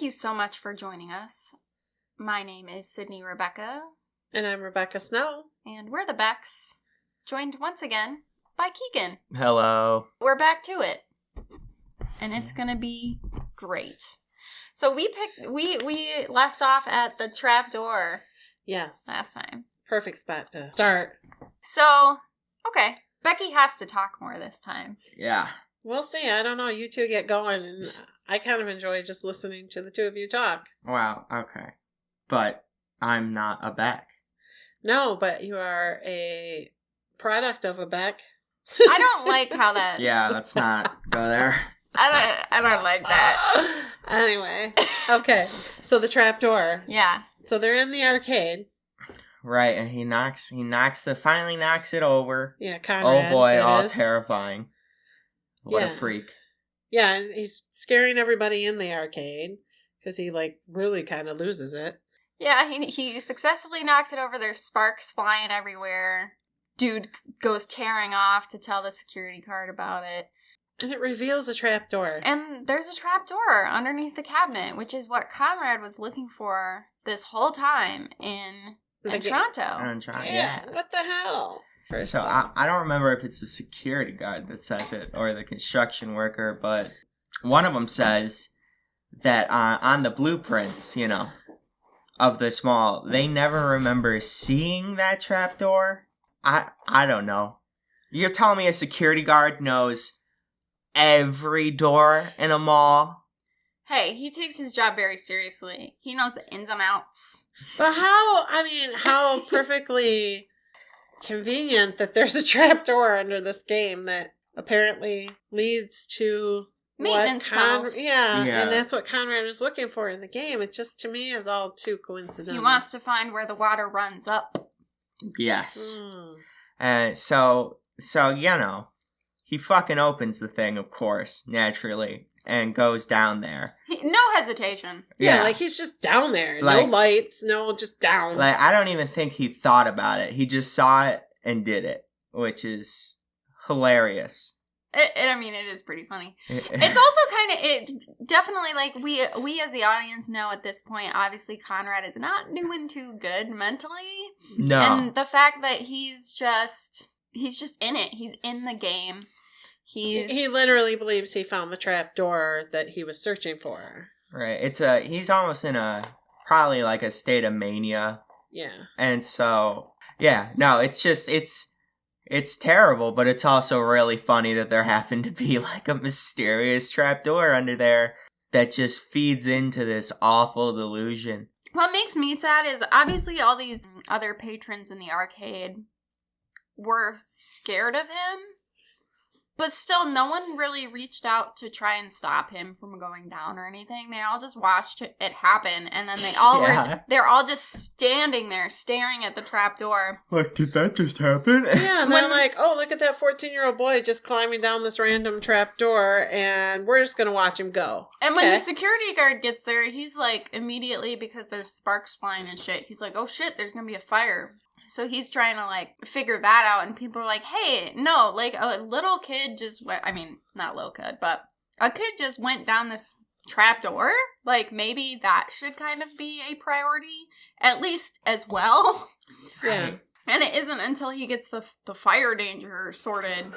you so much for joining us. My name is Sydney Rebecca. And I'm Rebecca Snow. And we're the Becks, joined once again by Keagan. Hello. We're back to it. And it's going to be great. So we left off at the trapdoor. Yes. Last time. Perfect spot to start. So, okay. Becky has to talk more this time. Yeah. We'll see. I don't know. You two get going. And I kind of enjoy just listening to the two of you talk. Wow. Okay. But I'm not a Beck. No, but you are a product of a Beck. I don't like how that... Yeah, let's not go there. I don't like that. Anyway. Okay. So the trapdoor. Yeah. So they're in the arcade. Right, and finally knocks it over. Yeah, Conrad. Oh boy, all terrifying. What a Yeah. freak. Yeah, he's scaring everybody in the arcade because he, really kind of loses it. Yeah, he successfully knocks it over. There's sparks flying everywhere. Dude goes tearing off to tell the security guard about it. And it reveals a trapdoor. And there's a trapdoor underneath the cabinet, which is what Conrad was looking for this whole time in Toronto. Yeah, what the hell? So I don't remember if it's the security guard that says it or the construction worker, but one of them says that on the blueprints, of this mall, they never remember seeing that trapdoor. I don't know. You're telling me a security guard knows every door in a mall? Hey, he takes his job very seriously. He knows the ins and outs. But how perfectly convenient that there's a trapdoor under this game that apparently leads to maintenance tunnels. Yeah, and that's what Conrad was looking for in the game. It just, to me, is all too coincidental. He wants to find where the water runs up. Yes. And so, he fucking opens the thing, of course, naturally, and goes down there. No hesitation. Yeah, he's just down there. No lights, just down. I don't even think he thought about it. He just saw it and did it, which is hilarious. It is pretty funny. It's also definitely, we as the audience know at this point, obviously Conrad is not doing too good mentally. No. And the fact that he's just in it. He's in the game. He literally believes he found the trapdoor that he was searching for. Right. He's almost in probably a state of mania. Yeah. And so, yeah, no, it's terrible, but it's also really funny that there happened to be a mysterious trapdoor under there that just feeds into this awful delusion. What makes me sad is obviously all these other patrons in the arcade were scared of him, but still no one really reached out to try and stop him from going down or anything. They all just watched it happen, and then they're all just standing there staring at the trapdoor. Did that just happen? Yeah, and they're oh, look at that 14-year-old boy just climbing down this random trapdoor, and we're just going to watch him go. And when the security guard gets there, he's immediately, because there's sparks flying and shit, he's oh shit, there's going to be a fire. So he's trying to, figure that out, and people are hey, no, a little kid just went, not little kid, but a kid just went down this trapdoor. Maybe that should kind of be a priority, at least as well. Yeah. And it isn't until he gets the fire danger sorted,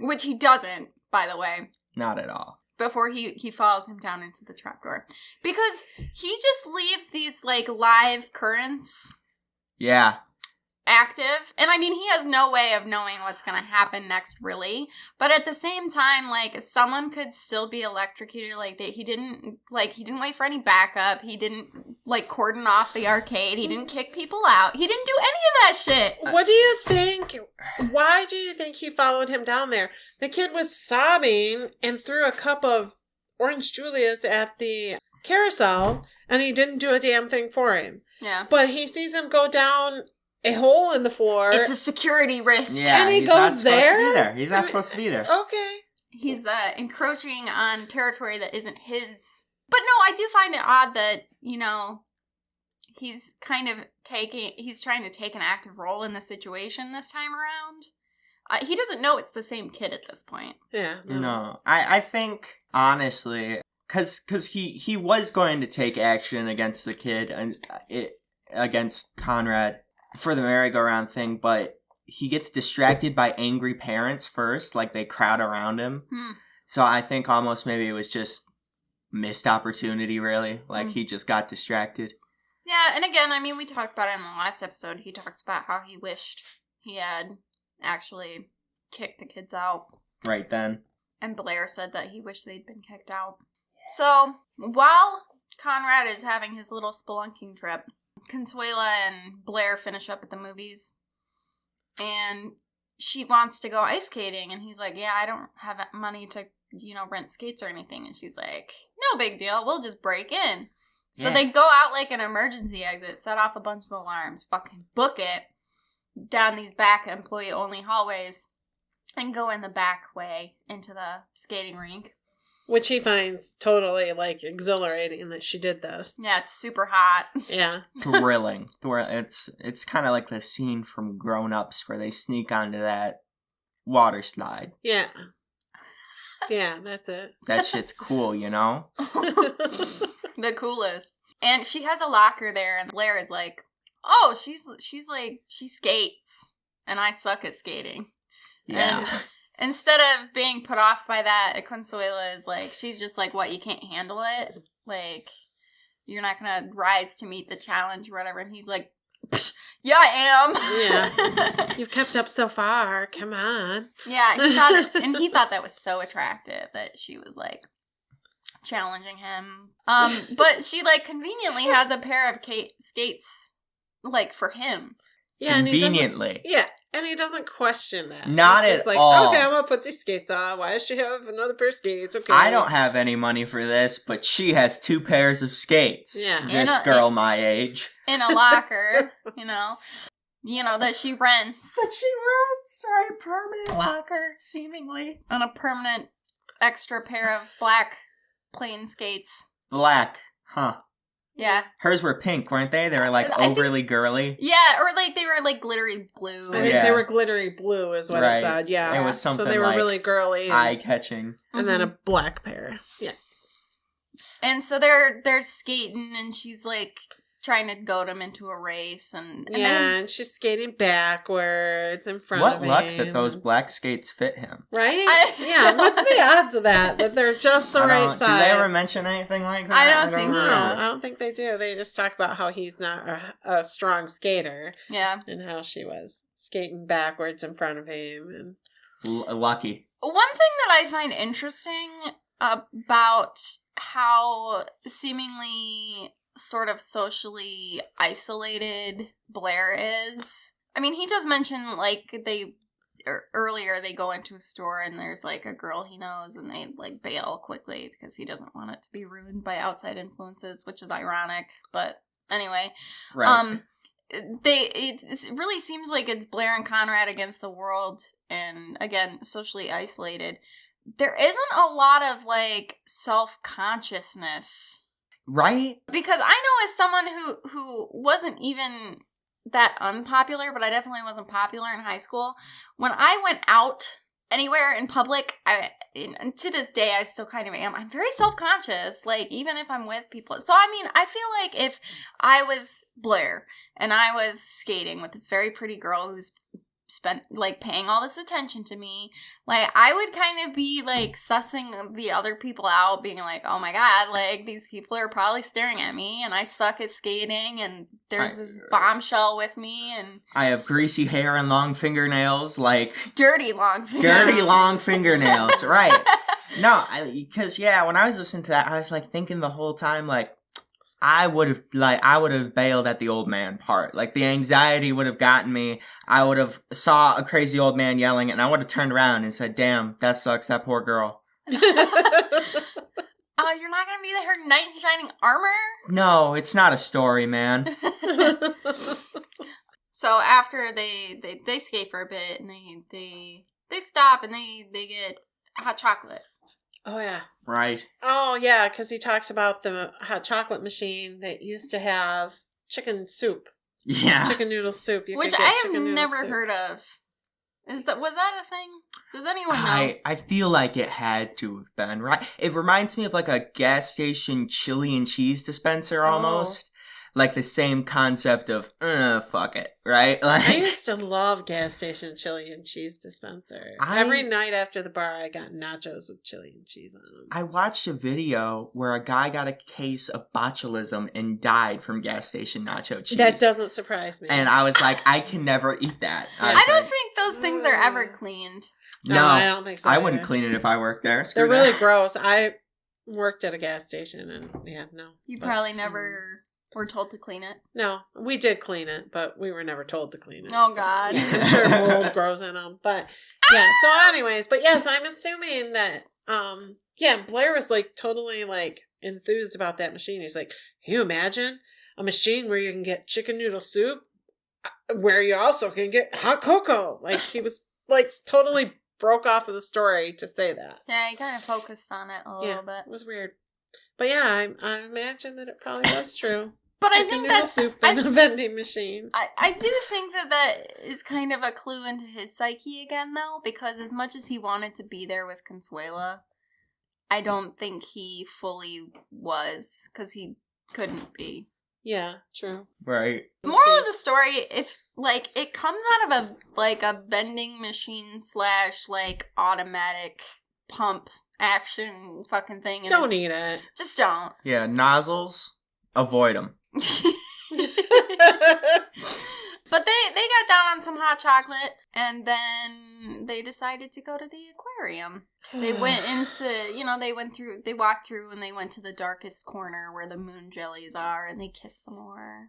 which he doesn't, by the way. Not at all. Before he follows him down into the trapdoor. Because he just leaves these, live currents. Yeah. Active. And he has no way of knowing what's going to happen next, really. But at the same time, someone could still be electrocuted. He didn't wait for any backup. He didn't, cordon off the arcade. He didn't kick people out. He didn't do any of that shit. What do you think? Why do you think he followed him down there? The kid was sobbing and threw a cup of orange Julius at the carousel, and he didn't do a damn thing for him. Yeah. But he sees him go down a hole in the floor. It's a security risk. Yeah, and he goes there? He's not supposed to be there. Okay. He's encroaching on territory that isn't his. But no, I do find it odd that, he's trying to take an active role in the situation this time around. He doesn't know it's the same kid at this point. Yeah. No. I think, honestly, because he was going to take action against the kid and against Conrad for the merry-go-round thing, but he gets distracted by angry parents first, like they crowd around him. So I think almost maybe it was just missed opportunity, really. Like he just got distracted. Yeah, and again, I mean, we talked about it in the last episode. He talks about how he wished he had actually kicked the kids out. Right then. And Blair said that he wished they'd been kicked out. So, while Conrad is having his little spelunking trip, Consuela and Blair finish up at the movies. And she wants to go ice skating. And he's like, yeah, I don't have money to, rent skates or anything. And she's like, no big deal. We'll just break in. So they go out like an emergency exit, set off a bunch of alarms, fucking book it down these back employee-only hallways, and go in the back way into the skating rink. Which he finds totally, exhilarating that she did this. Yeah, it's super hot. Yeah. Thrilling. It's kind of like the scene from Grown Ups where they sneak onto that water slide. Yeah. Yeah, that's it. That shit's cool, The coolest. And she has a locker there, and Blair is like, oh, she skates, and I suck at skating. Yeah. And instead of being put off by that, Consuela is like, she's just like, what, you can't handle it? Like, you're not gonna rise to meet the challenge or whatever. And he's like, yeah, I am. Yeah. You've kept up so far. Come on. Yeah, he thought that was so attractive that she was like, challenging him. But she conveniently has a pair of skates for him. Yeah, conveniently. And he doesn't question that. Not He's just at all. Okay, I'm gonna put these skates on. Why does she have another pair of skates? Okay. I don't have any money for this, but she has 2 pairs of skates. Yeah. This girl my age. In a locker, that she rents. But she rents a permanent locker, seemingly. On a permanent extra pair of black plain skates. Black, huh? Yeah. Hers were pink, weren't they? They were overly girly. Yeah, or they were glittery blue. I think they were glittery blue is what it said. Yeah. It was something so they were really girly. Eye-catching. And then a black pair. Yeah. And so they're skating, and she's trying to goad him into a race, and and she's skating backwards in front of him. What luck that those black skates fit him. Right? What's the odds of that they're just the right size? Do they ever mention anything like that? I don't think so. I don't think they do. They just talk about how he's not a strong skater. Yeah. And how she was skating backwards in front of him. And lucky. One thing that I find interesting about how seemingly sort of socially isolated Blair is. I mean, he does mention, earlier they go into a store and there's, a girl he knows and they, bail quickly because he doesn't want it to be ruined by outside influences, which is ironic, but anyway. Right. It really seems like it's Blair and Conrad against the world and, again, socially isolated. There isn't a lot of, self-consciousness. Right? Because I know as someone who wasn't even that unpopular, but I definitely wasn't popular in high school, when I went out anywhere in public, and to this day I still kind of am, I'm very self-conscious, even if I'm with people. So, I mean, I feel like if I was Blair and I was skating with this very pretty girl who's spent paying all this attention to me, I would kind of be sussing the other people out, being oh my god, these people are probably staring at me and I suck at skating and there's this bombshell with me and I have greasy hair and long fingernails, dirty long fingernails. Right. No, because when I was listening to that, I was thinking the whole time I would have bailed at the old man part. The anxiety would have gotten me. I would have saw a crazy old man yelling and I would have turned around and said, damn, that sucks, that poor girl. You're not going to be her knight in shining armor? No, it's not a story, man. So after they skate for a bit and they stop and they get hot chocolate. Oh, yeah. Right. Oh, yeah, because he talks about the hot chocolate machine that used to have chicken soup. Yeah. Chicken noodle soup. Which I have never heard of. Was that a thing? Does anyone know? I feel like it had to have been, right? It reminds me of like a gas station chili and cheese dispenser almost. Like the same concept of, fuck it, right? Like, I used to love gas station chili and cheese dispenser. Every night after the bar, I got nachos with chili and cheese on them. I watched a video where a guy got a case of botulism and died from gas station nacho cheese. That doesn't surprise me. And I was like, I can never eat that. I don't think those things are ever cleaned. No, I don't think so. I wouldn't clean it if I worked there. They're really gross. I worked at a gas station and no. You probably never were told to clean it. No, we did clean it, but we were never told to clean it. Oh, God. I'm sure mold grows in them. But yeah, so anyways, but yes, I'm assuming that, Blair was like totally like enthused about that machine. He's like, can you imagine a machine where you can get chicken noodle soup, where you also can get hot cocoa? Like, he was like totally broke off of the story to say that. Yeah, he kind of focused on it a little bit. It was weird. But yeah, I imagine that it probably was true. But I think that's soup in a vending machine. I do think that is kind of a clue into his psyche again, though, because as much as he wanted to be there with Consuela, I don't think he fully was, because he couldn't be. Yeah, true. Right. Moral of the story, if, like, it comes out of a vending machine / like, automatic pump action fucking thing. And don't eat it. Just don't. Yeah, nozzles, avoid them. But they got down on some hot chocolate, and then they decided to go to the aquarium. They went into, they walked through and they went to the darkest corner where the moon jellies are, and they kissed some more.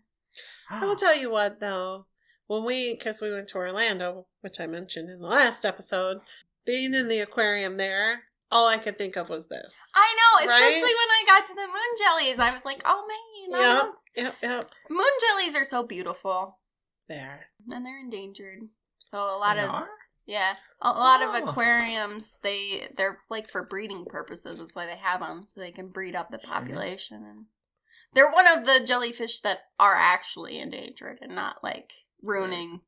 I will tell you what, though. Because we went to Orlando, which I mentioned in the last episode, being in the aquarium there, all I could think of was this. I know, especially when I got to the moon jellies. I was like, oh man. Yep. Moon jellies are so beautiful. There. And they're endangered. So a lot They of are? Yeah. A lot of aquariums, they're like for breeding purposes. That's why they have them, so they can breed up the population. And they're one of the jellyfish that are actually endangered and not like ruining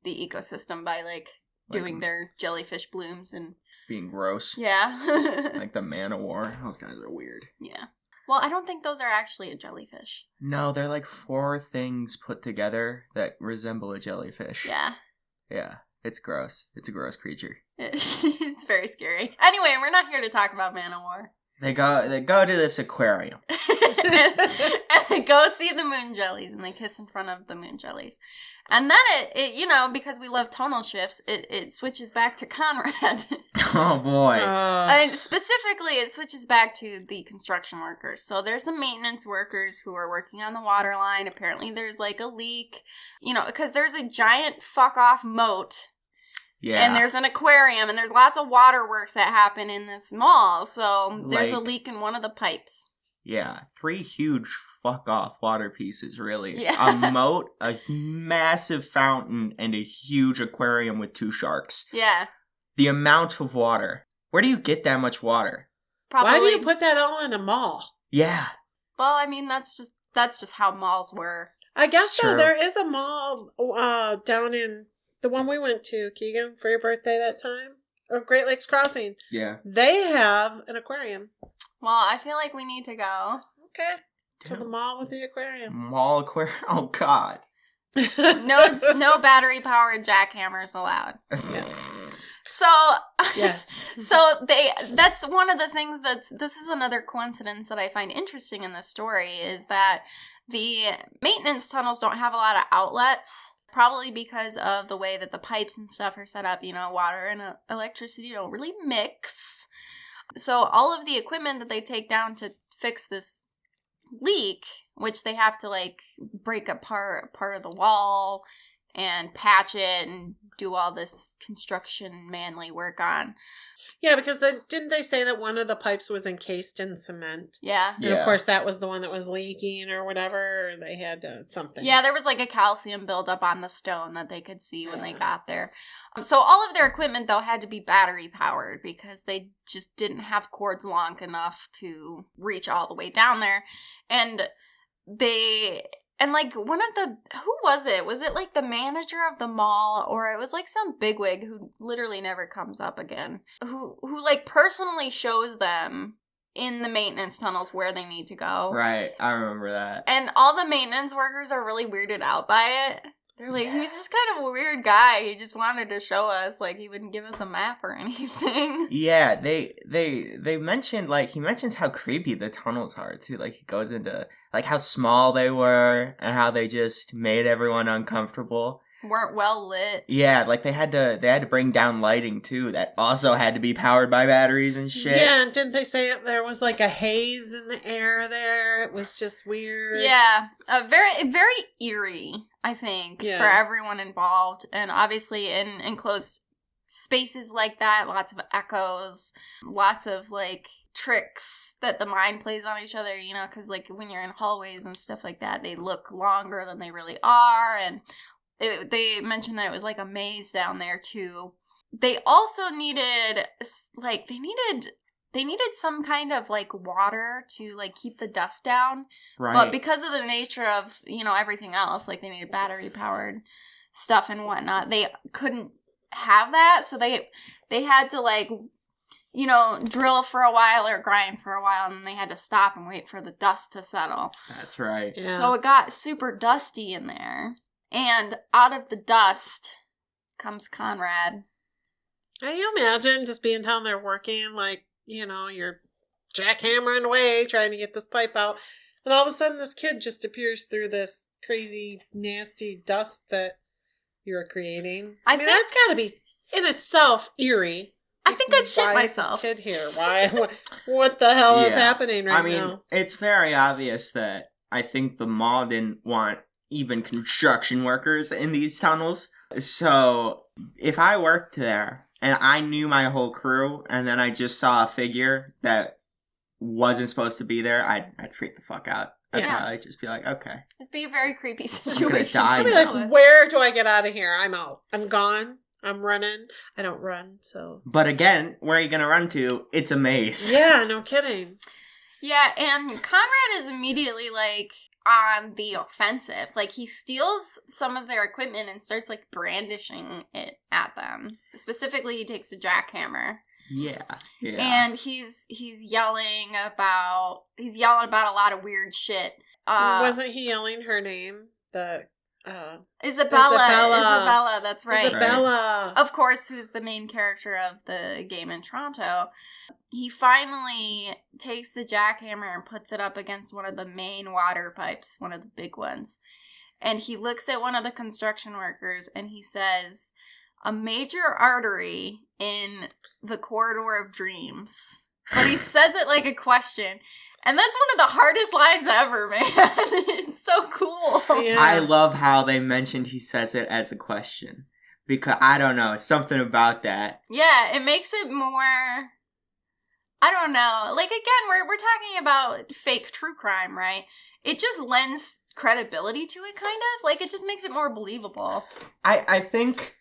the ecosystem by like doing their jellyfish blooms and being gross. Yeah. Like the man of war. Those guys are weird. Yeah. Well, I don't think those are actually a jellyfish. No, they're like 4 things put together that resemble a jellyfish. Yeah. Yeah. It's gross. It's a gross creature. It's very scary. Anyway, we're not here to talk about Man of War. They go to this aquarium. and they go see the moon jellies, and they kiss in front of the moon jellies. And then it because we love tonal shifts, it switches back to Conrad. Oh, boy. Specifically, it switches back to the construction workers. So there's some maintenance workers who are working on the water line. Apparently there's like a leak, because there's a giant fuck-off moat. Yeah. And there's an aquarium, and there's lots of waterworks that happen in this mall. So there's a leak in one of the pipes. Yeah. 3 huge fuck-off water pieces, really. Yeah. A moat, a massive fountain, and a huge aquarium with 2 sharks. Yeah. The amount of water. Where do you get that much water? Probably. Why do you put that all in a mall? Yeah. Well, I mean, that's just how malls were. I guess Sure. so. There is a mall down in the one we went to, Keagan, for your birthday that time, of Great Lakes Crossing. Yeah. They have an aquarium. Well, I feel like we need to go. Okay. To the mall with the aquarium. Mall aquarium? Oh, God. No battery-powered jackhammers allowed. So, Yes. So that's one of the things this is another coincidence that I find interesting in this story is that the maintenance tunnels don't have a lot of outlets, probably because of the way that the pipes and stuff are set up. Water and electricity don't really mix. So all of the equipment that they take down to fix this leak, which they have to like break apart part of the wall and patch it and do all this construction manly work on. Yeah, because didn't they say that one of the pipes was encased in cement? Yeah. And of course that was the one that was leaking or whatever. Or they had something. Yeah, there was like a calcium buildup on the stone that they could see when they got there. So all of their equipment, though, had to be battery powered because they just didn't have cords long enough to reach all the way down there. And they And, like, one of the, who was it? Was it, like, the manager of the mall, or it was, like, some bigwig who literally never comes up again, who like, personally shows them in the maintenance tunnels where they need to go. Right, I remember that. And all the maintenance workers are really weirded out by it. They're like, he was just kind of a weird guy. He just wanted to show us, like, he wouldn't give us a map or anything. Yeah, they mentioned, like, he mentions how creepy the tunnels are, too. Like, he goes into, like, how small they were and how they just made everyone uncomfortable. Weren't well lit. Yeah, like, they had to bring down lighting, too. That also had to be powered by batteries and shit. Yeah, and didn't they say there was, like, a haze in the air there? It was just weird. Yeah, very, very eerie, I think, for everyone involved. And obviously in enclosed spaces like that, lots of echoes, lots of, like, tricks that the mind plays on each other, you know, because, like, when you're in hallways and stuff like that, they look longer than they really are, and they mentioned that it was, like, a maze down there, too. They also needed, like, they needed some kind of, like, water to, like, keep the dust down. Right. But because of the nature of, you know, everything else, like, they needed battery-powered stuff and whatnot, they couldn't have that, so they had to, like, you know, drill for a while or grind for a while, and then they had to stop and wait for the dust to settle. That's right. Yeah. So it got super dusty in there. And out of the dust comes Conrad. Can you imagine just being down there working, like, you know, you're jackhammering away trying to get this pipe out, and all of a sudden this kid just appears through this crazy, nasty dust that you're creating. I mean, that's got to be, in itself, eerie. I think I'd shit Why myself. Is this kid here? Why? What the hell is happening right now? I mean, it's very obvious that I think the mall didn't want even construction workers in these tunnels. So if I worked there and I knew my whole crew and then I just saw a figure that wasn't supposed to be there, I'd freak the fuck out. I'd probably just be like, okay. It'd be a very creepy I'm situation. gonna die I'd be like, where do I get out of here? I'm out. I'm gone. I'm running. I don't run, so. But again, where are you gonna run to? It's a maze. Yeah, no kidding. Yeah, and Conrad is immediately, like, on the offensive. Like, he steals some of their equipment and starts, like, brandishing it at them. Specifically, he takes a jackhammer. Yeah. And he's yelling about a lot of weird shit. Wasn't he yelling her name? Isabella, that's right. Isabella. Of course, who's the main character of the game in Toronto. He finally takes the jackhammer and puts it up against one of the main water pipes, one of the big ones. And he looks at one of the construction workers and he says, "A major artery in the corridor of dreams." But he says it like a question. And that's one of the hardest lines ever, man. It's so cool. Yeah. I love how they mentioned he says it as a question. Because, I don't know, something about that. Yeah, it makes it more, I don't know. Like, again, we're talking about fake true crime, right? It just lends credibility to it, kind of. Like, it just makes it more believable. I think,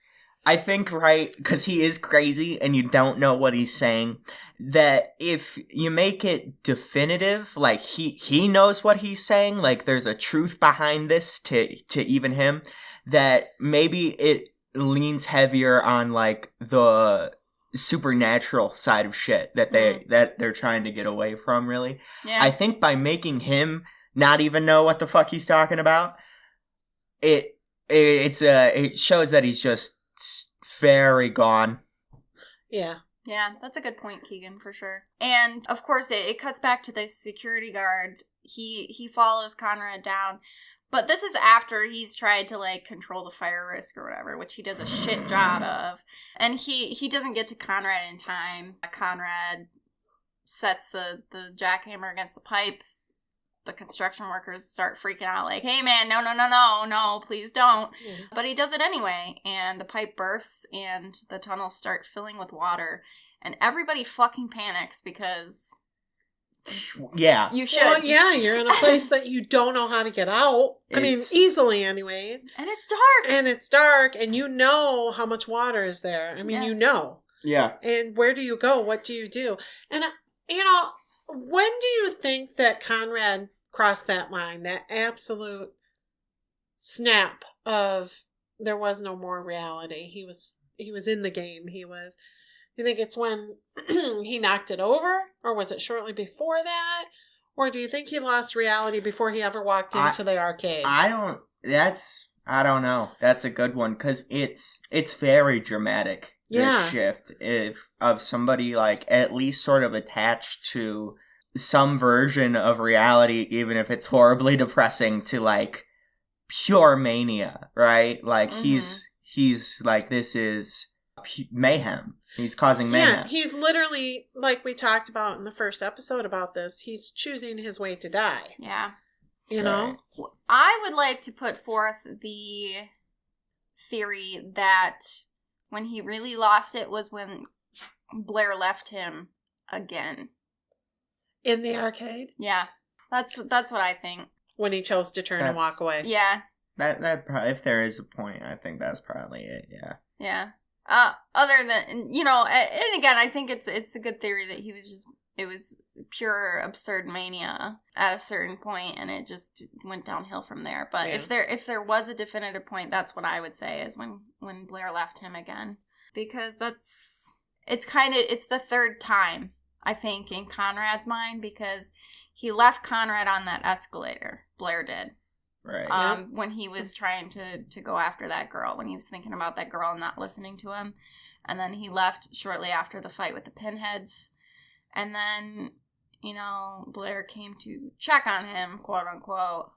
right, because he is crazy and you don't know what he's saying, that if you make it definitive, like, he knows what he's saying, like, there's a truth behind this to even him, that maybe it leans heavier on, like, the supernatural side of shit that they're trying to get away from, really. Yeah. I think by making him not even know what the fuck he's talking about, it shows that he's just very gone. Yeah. Yeah, that's a good point, Keagan, for sure. And, of course, it cuts back to the security guard. He follows Conrad down. But this is after he's tried to, like, control the fire risk or whatever, which he does a shit job of. And he doesn't get to Conrad in time. Conrad sets the jackhammer against the pipe. The construction workers start freaking out, like, "Hey, man, no, please don't." Yeah. But he does it anyway, and the pipe bursts, and the tunnels start filling with water. And everybody fucking panics because... Yeah. You should. Well, yeah, you're in a place that you don't know how to get out. I mean, easily anyways. And it's dark. And you know how much water is there. I mean, you know. Yeah. And where do you go? What do you do? And, you know, when do you think that Conrad crossed that line? That absolute snap of there was no more reality. He was in the game. You think it's when he knocked it over, or was it shortly before that? Or do you think he lost reality before he ever walked into the arcade? I don't know. That's a good one, because it's very dramatic. This shift of somebody like at least sort of attached to some version of reality, even if it's horribly depressing, to like pure mania, right? Like he's like, this is mayhem. He's causing mayhem. Yeah, he's literally, like we talked about in the first episode about this, he's choosing his way to die. Yeah. You know? I would like to put forth the theory that when he really lost it was when Blair left him again. In the arcade? Yeah. That's what I think. When he chose to turn and walk away. Yeah. That if there is a point, I think that's probably it, yeah. Yeah. Other than, you know, and again, I think it's a good theory that it was pure absurd mania at a certain point, and it just went downhill from there. But if there was a definitive point, that's what I would say is when Blair left him again. Because it's the third time, I think, in Conrad's mind, because he left Conrad on that escalator. Blair did. Right. When he was trying to go after that girl, when he was thinking about that girl and not listening to him. And then he left shortly after the fight with the pinheads. And then, you know, Blair came to check on him, quote unquote,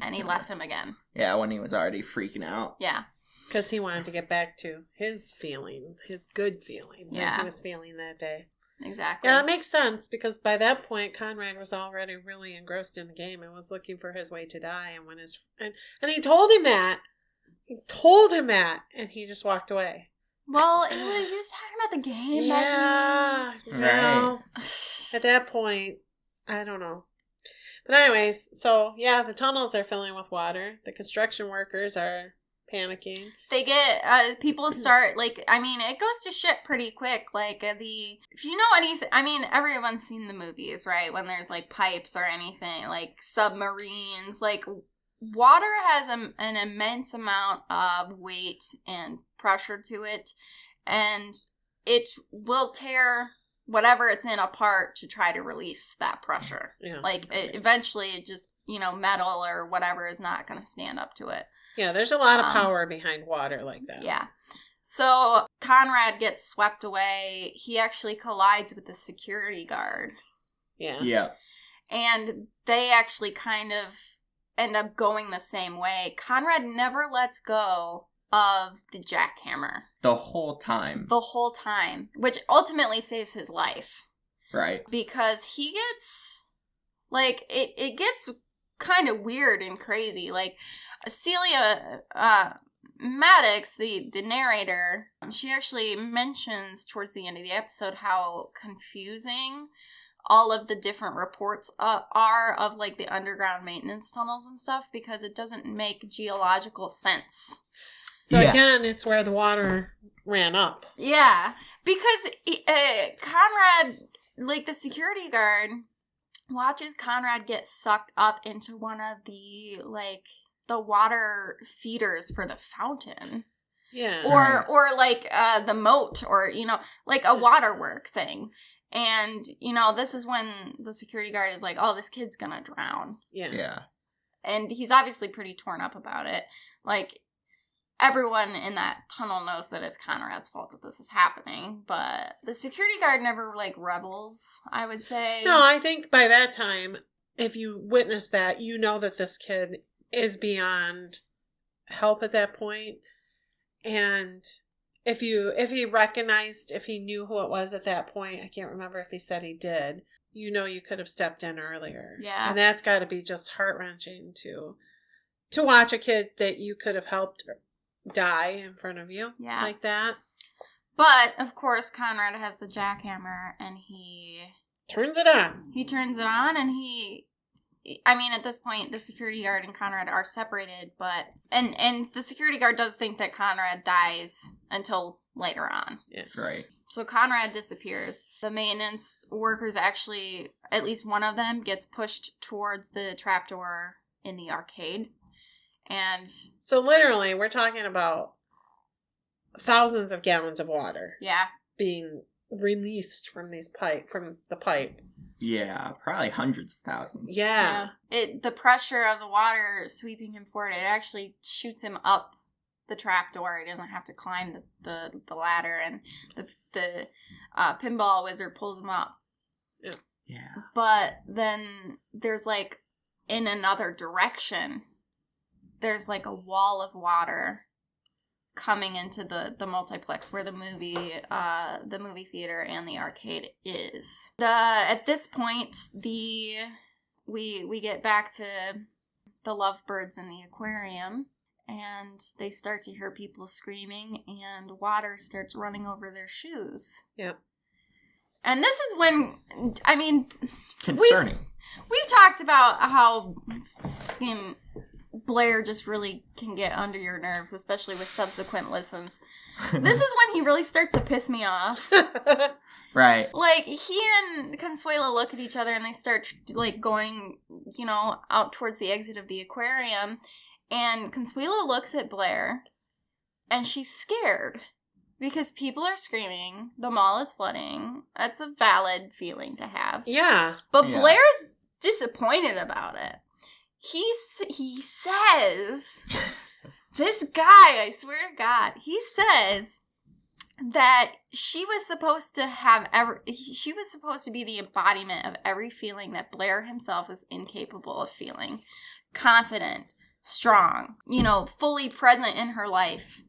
and he left him again. Yeah, when he was already freaking out. Yeah. Because he wanted to get back to his feelings, his good feeling that he was feeling that day. Exactly. Yeah, that makes sense, because by that point, Conrad was already really engrossed in the game and was looking for his way to die. And he told him that. And he just walked away. Well, he was talking about the game. Yeah. Right. At that point, I don't know. But anyways, so yeah, the tunnels are filling with water. The construction workers are panicking. They get, people start, like, I mean, it goes to shit pretty quick. Like, if you know anything, I mean, everyone's seen the movies, right? When there's, like, pipes or anything, like, submarines, like, water has an immense amount of weight and pressure to it, and it will tear whatever it's in apart to try to release that pressure. Yeah. Like, eventually, it just, you know, metal or whatever is not going to stand up to it. Yeah, there's a lot of power behind water like that. Yeah. So Conrad gets swept away. He actually collides with the security guard. Yeah. Yeah. And they actually kind of end up going the same way. Conrad never lets go of the jackhammer. The whole time. Which ultimately saves his life. Right. Because he gets, like, it gets kind of weird and crazy. Like, Celia Maddox, the narrator, she actually mentions towards the end of the episode how confusing all of the different reports are of, like, the underground maintenance tunnels and stuff, because it doesn't make geological sense. So again, it's where the water ran up. Yeah, because Conrad, like, the security guard, watches Conrad get sucked up into one of the, like, the water feeders for the fountain. Yeah. Or like, the moat, or, you know, like a waterwork thing. And, you know, this is when the security guard is like, oh, this kid's gonna drown. Yeah. Yeah. And he's obviously pretty torn up about it. Like, everyone in that tunnel knows that it's Conrad's fault that this is happening, but the security guard never, like, rebels, I would say. No, I think by that time, if you witness that, you know that this kid is beyond help at that point. And if he recognized, if he knew who it was at that point, I can't remember if he said he did, you know, you could have stepped in earlier. Yeah. And that's got to be just heart-wrenching to watch a kid that you could have helped die in front of you. Yeah. Like that. But, of course, Conrad has the jackhammer, and he turns it on. He turns it on, and I mean, at this point, the security guard and Conrad are separated, but... And the security guard does think that Conrad dies until later on. Yeah. Right. So Conrad disappears. The maintenance workers actually, at least one of them, gets pushed towards the trapdoor in the arcade. And So literally, we're talking about thousands of gallons of water yeah. being released from the pipe. Yeah, probably hundreds of thousands. Yeah. The pressure of the water sweeping him forward, it actually shoots him up the trapdoor. He doesn't have to climb the ladder, and the pinball wizard pulls him up. Yeah. But then there's like, in another direction, there's like a wall of water coming into the multiplex where the movie theater and the arcade is. At this point, we get back to the lovebirds in the aquarium, and they start to hear people screaming, and water starts running over their shoes. Yep. And this is when, I mean, concerning. We've talked about how Blair just really can get under your nerves, especially with subsequent listens. This is when he really starts to piss me off. Right. Like, he and Consuela look at each other and they start, like, going, out towards the exit of the aquarium. And Consuela looks at Blair and she's scared because people are screaming. The mall is flooding. That's a valid feeling to have. Yeah. But yeah. Blair's disappointed about it. He says, this guy, I swear to God, he says that she was supposed to be the embodiment of every feeling that Blair himself was incapable of feeling. Confident, strong, fully present in her life,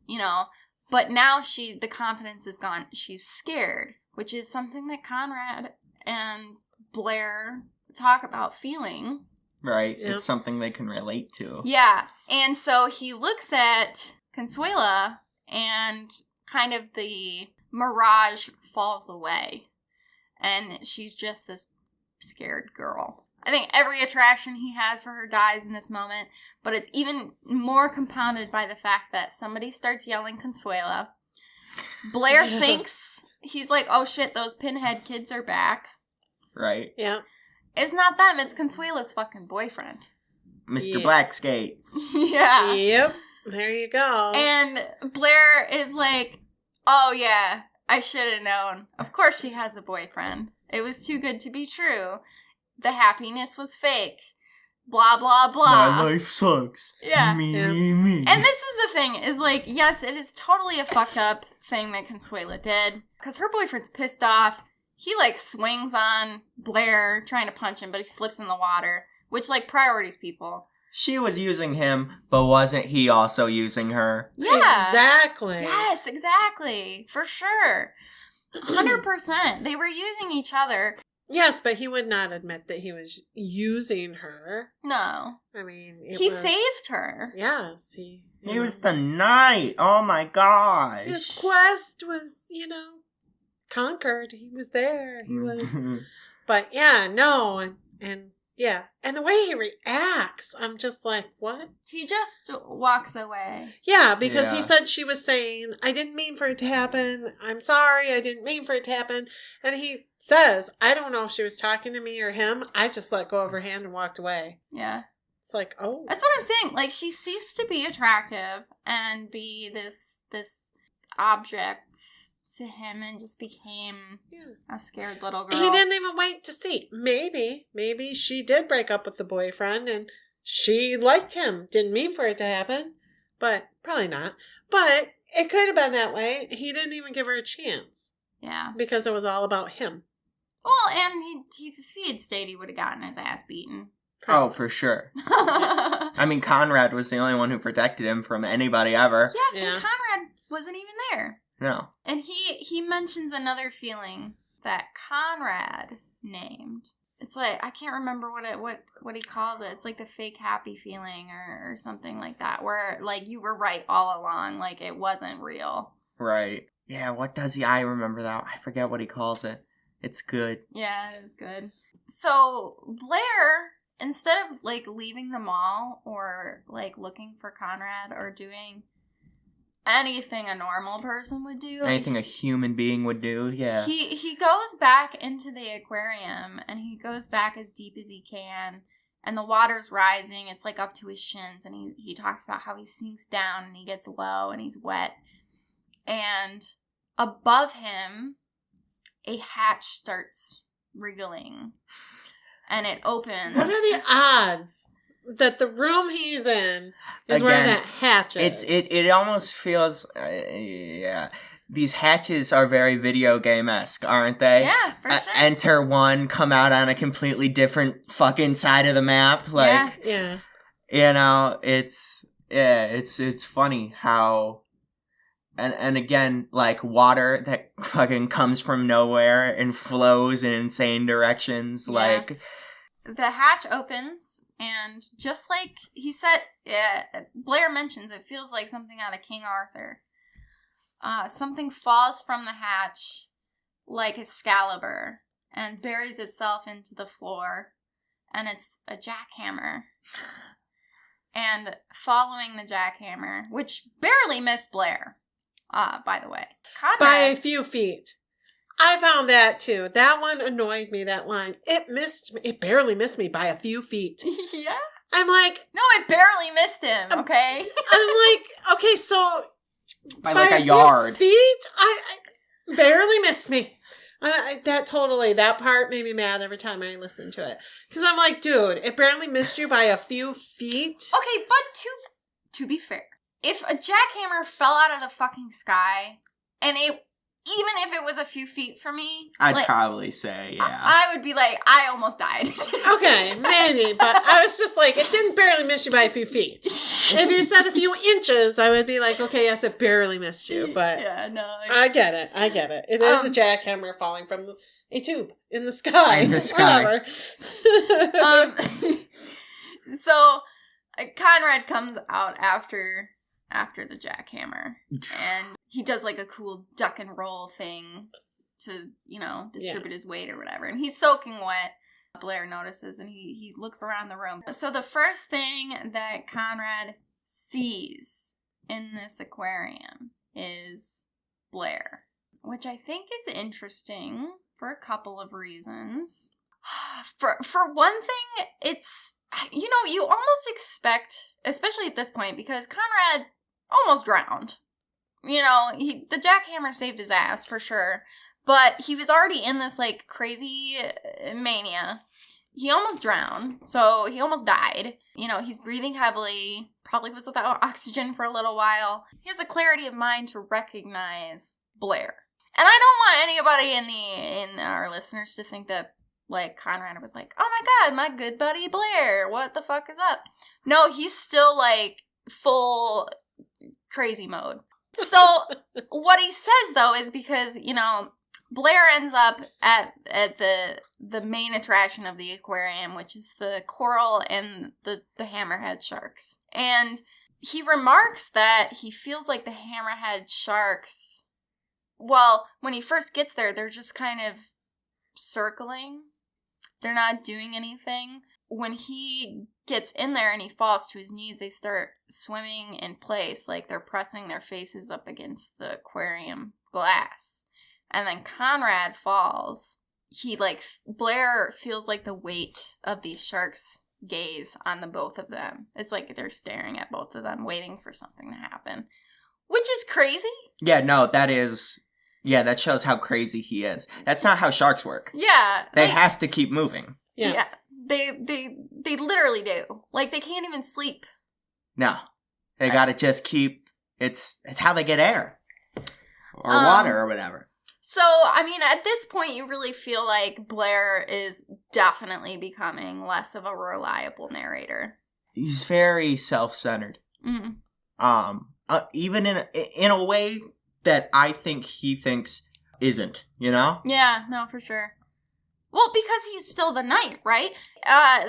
But now the confidence is gone. She's scared, which is something that Conrad and Blair talk about feeling. Right. Yep. It's something they can relate to. Yeah. And so he looks at Consuela and kind of the mirage falls away. And she's just this scared girl. I think every attraction he has for her dies in this moment, but it's even more compounded by the fact that somebody starts yelling Consuela. Blair thinks, he's like, oh shit, those pinhead kids are back. Right. Yeah. It's not them, it's Consuela's fucking boyfriend. Mr. Black Skates. Yeah. Yep. There you go. And Blair is like, oh yeah, I should have known. Of course she has a boyfriend. It was too good to be true. The happiness was fake. Blah, blah, blah. My life sucks. Yeah. Me. And this is the thing, is like, yes, it is totally a fucked up thing that Consuela did. Because her boyfriend's pissed off. He, like, swings on Blair, trying to punch him, but he slips in the water. Which, like, priorities people. She was using him, but wasn't he also using her? Yeah. Exactly. Yes, exactly. For sure. 100%. They were using each other. Yes, but he would not admit that he was using her. No. I mean, he saved her. Yes. He was the knight. Oh my gosh. His quest was, conquered. He was there. He was. But yeah, no. And yeah. And the way he reacts, I'm just like, what? He just walks away. Yeah, because he said she was saying, I didn't mean for it to happen. I'm sorry. I didn't mean for it to happen. And he says, I don't know if she was talking to me or him. I just let go of her hand and walked away. Yeah. It's like, oh. That's what I'm saying. Like, she ceased to be attractive and be this object to him and just became a scared little girl. He didn't even wait to see. Maybe she did break up with the boyfriend and she liked him. Didn't mean for it to happen, but probably not. But it could have been that way. He didn't even give her a chance. Yeah. Because it was all about him. Well, and if he had stayed, he would have gotten his ass beaten. Oh, for sure. I mean, Conrad was the only one who protected him from anybody ever. Yeah, and Conrad wasn't even there. No. And he mentions another feeling that Conrad named. It's like, I can't remember what he calls it. It's like the fake happy feeling or something like that, where like you were right all along, like it wasn't real. Right. Yeah, what does he? I remember that. I forget what he calls it. It's good. Yeah, it is good. So Blair, instead of like leaving the mall or like looking for Conrad or doing anything a normal person would do. Anything a human being would do, yeah. He goes back into the aquarium and he goes back as deep as he can and the water's rising. It's like up to his shins, and he talks about how he sinks down and he gets low and he's wet. And above him, a hatch starts wriggling, and it opens. What are the odds that the room he's in is where that hatch is? It almost feels, yeah. These hatches are very video game-esque, aren't they? Yeah, for sure. Enter one, come out on a completely different fucking side of the map. Like, yeah. You know, it's funny how, and again, like water that fucking comes from nowhere and flows in insane directions. Yeah. Like, the hatch opens, and just like he said, Blair mentions, it feels like something out of King Arthur. Something falls from the hatch like Excalibur and buries itself into the floor, and it's a jackhammer. And following the jackhammer, which barely missed Blair, by the way. Conrad, by a few feet. I found that too. That one annoyed me, that line. It missed me. It barely missed me by a few feet. Yeah. I'm like... No, it barely missed him, okay? I'm like, okay, so... by like a yard. Feet? I barely missed me. That part made me mad every time I listened to it. Because I'm like, dude, it barely missed you by a few feet. Okay, but to be fair, if a jackhammer fell out of the fucking sky, and even if it was a few feet from me, I'd probably say, yeah. I would be like, I almost died. Okay, maybe, but I was just like, it didn't barely miss you by a few feet. If you said a few inches, I would be like, okay, yes, it barely missed you, but yeah, no, I get it. It is a jackhammer falling from a tube in the sky. In the sky. Whatever. So Conrad comes out after the jackhammer, and he does like a cool duck and roll thing to, distribute his weight or whatever, and he's soaking wet. Blair notices, and he looks around the room. So the first thing that Conrad sees in this aquarium is Blair, which I think is interesting for a couple of reasons. For one thing, it's, you almost expect, especially at this point, because Conrad almost drowned. The jackhammer saved his ass, for sure. But he was already in this, like, crazy mania. He almost drowned, so he almost died. He's breathing heavily, probably was without oxygen for a little while. He has the clarity of mind to recognize Blair. And I don't want anybody in our listeners to think that, like, Conrad was like, oh my god, my good buddy Blair, what the fuck is up? No, he's still, like, full crazy mode. So, what he says, though, is because, Blair ends up at the main attraction of the aquarium, which is the coral and the hammerhead sharks. And he remarks that he feels like the hammerhead sharks, well, when he first gets there, they're just kind of circling. They're not doing anything. When he gets in there and he falls to his knees, they start swimming in place, like they're pressing their faces up against the aquarium glass. And then Conrad falls. Blair feels like the weight of these sharks' gaze on the both of them. It's like they're staring at both of them, waiting for something to happen. Which is crazy. Yeah, no, that shows how crazy he is. That's not how sharks work. Yeah. They have to keep moving. Yeah. They literally do. Like, they can't even sleep. No. They gotta just keep, it's how they get air. Or water or whatever. So, I mean, at this point, you really feel like Blair is definitely becoming less of a reliable narrator. He's very self-centered. Mm-hmm. Even in a way that I think he thinks isn't, Yeah, no, for sure. Well, because he's still the knight, right?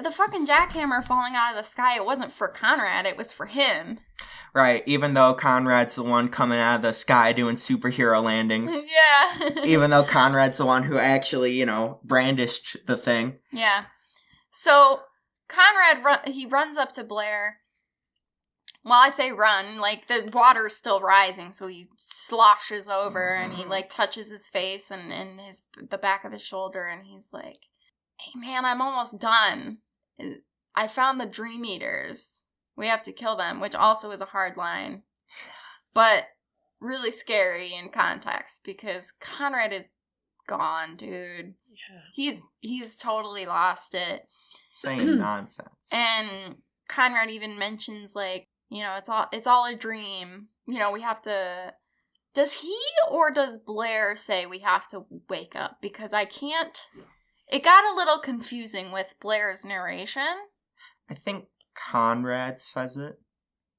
The fucking jackhammer falling out of the sky, it wasn't for Conrad, it was for him. Right, even though Conrad's the one coming out of the sky doing superhero landings. Yeah. Even though Conrad's the one who actually, brandished the thing. Yeah. So, Conrad, he runs up to Blair. Well, I say run, like, the water's still rising, so he sloshes over, and he, like, touches his face and the back of his shoulder, and he's like, hey, man, I'm almost done. I found the Dream Eaters. We have to kill them, which also is a hard line. But really scary in context because Conrad is gone, dude. Yeah. He's totally lost it. Saying nonsense. And Conrad even mentions, like, you know, it's all a dream. You know, we have to... Does he or does Blair say we have to wake up? Because I can't... It got a little confusing with Blair's narration. I think Conrad says it.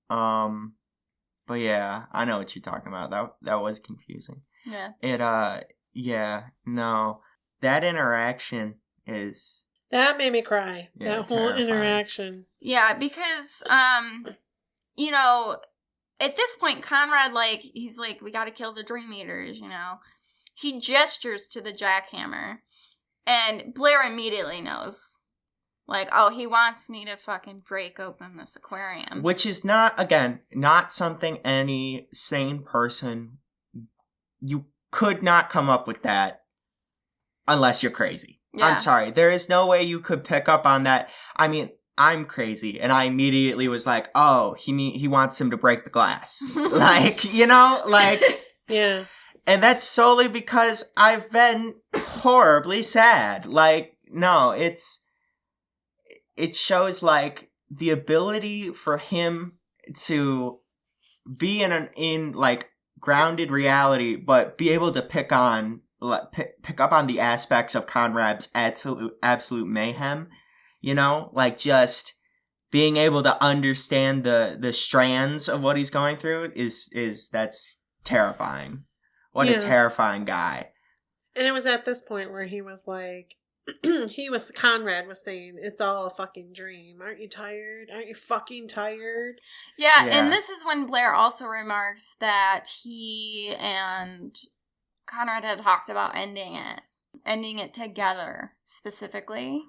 But yeah, I know what you're talking about. That was confusing. Yeah. No. That interaction is... That made me cry. Yeah, that whole terrifying. interaction. Yeah, because, you know, at this point, Conrad, like, he's like, we gotta kill the Dream Eaters, you know. He gestures to the jackhammer, and Blair immediately knows. Like, oh, he wants me to fucking break open this aquarium. Which is not something any sane person... You could not come up with that unless you're crazy. Yeah. I'm sorry. There is no way you could pick up on that. I mean, I'm crazy. And I immediately was like, oh, he wants him to break the glass. Like, you know, like... Yeah. And that's solely because I've been horribly sad. Like, no, it shows, like, the ability for him to be in like, grounded reality, but be able to pick up on the aspects of Conrad's absolute mayhem, you know, like just being able to understand the strands of what he's going through that's terrifying. What a terrifying guy. And it was at this point where he was like, Conrad was saying, it's all a fucking dream. Aren't you tired? Aren't you fucking tired? Yeah, and this is when Blair also remarks that he and Conrad had talked about ending it together specifically,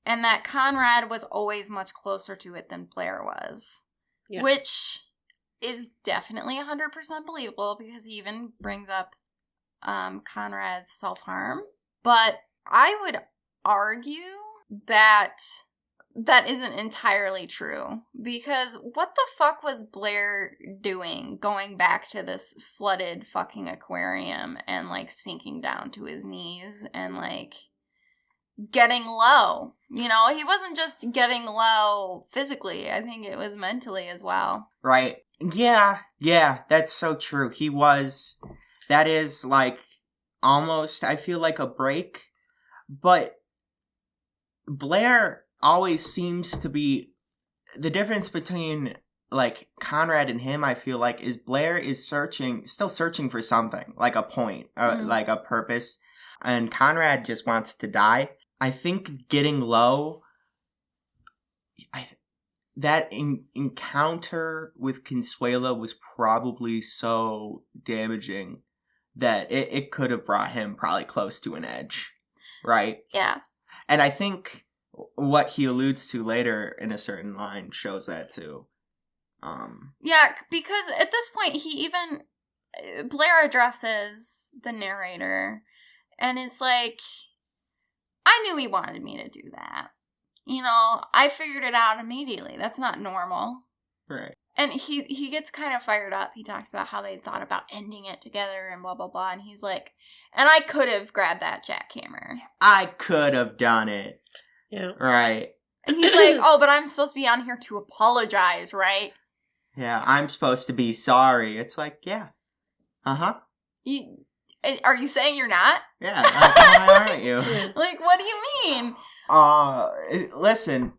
and that Conrad was always much closer to it than Blair was, which is definitely 100% believable because he even brings up Conrad's self-harm, but I would argue that isn't entirely true because what the fuck was Blair doing going back to this flooded fucking aquarium and like sinking down to his knees and like getting low? You know, he wasn't just getting low physically. I think it was mentally as well. Right. Yeah, that's so true. That is like almost, I feel like a break. But Blair always seems to be... The difference between, like, Conrad and him, I feel like, is Blair is still searching for something. Like a point, like a purpose. And Conrad just wants to die. I think getting low... That encounter with Consuelo was probably so damaging that it could have brought him probably close to an edge. Right? Yeah. And I think what he alludes to later in a certain line shows that too. Yeah, because at this point Blair addresses the narrator and is like, I knew he wanted me to do that. You know, I figured it out immediately. That's not normal. Right. And he gets kind of fired up. He talks about how they thought about ending it together and blah, blah, blah. And he's like, and I could have grabbed that jackhammer. I could have done it. Yeah. Right. And he's like, oh, but I'm supposed to be on here to apologize, right? Yeah, I'm supposed to be sorry. It's like, yeah. Uh-huh. Are you saying you're not? Yeah, why aren't you? Like, what do you mean? Listen...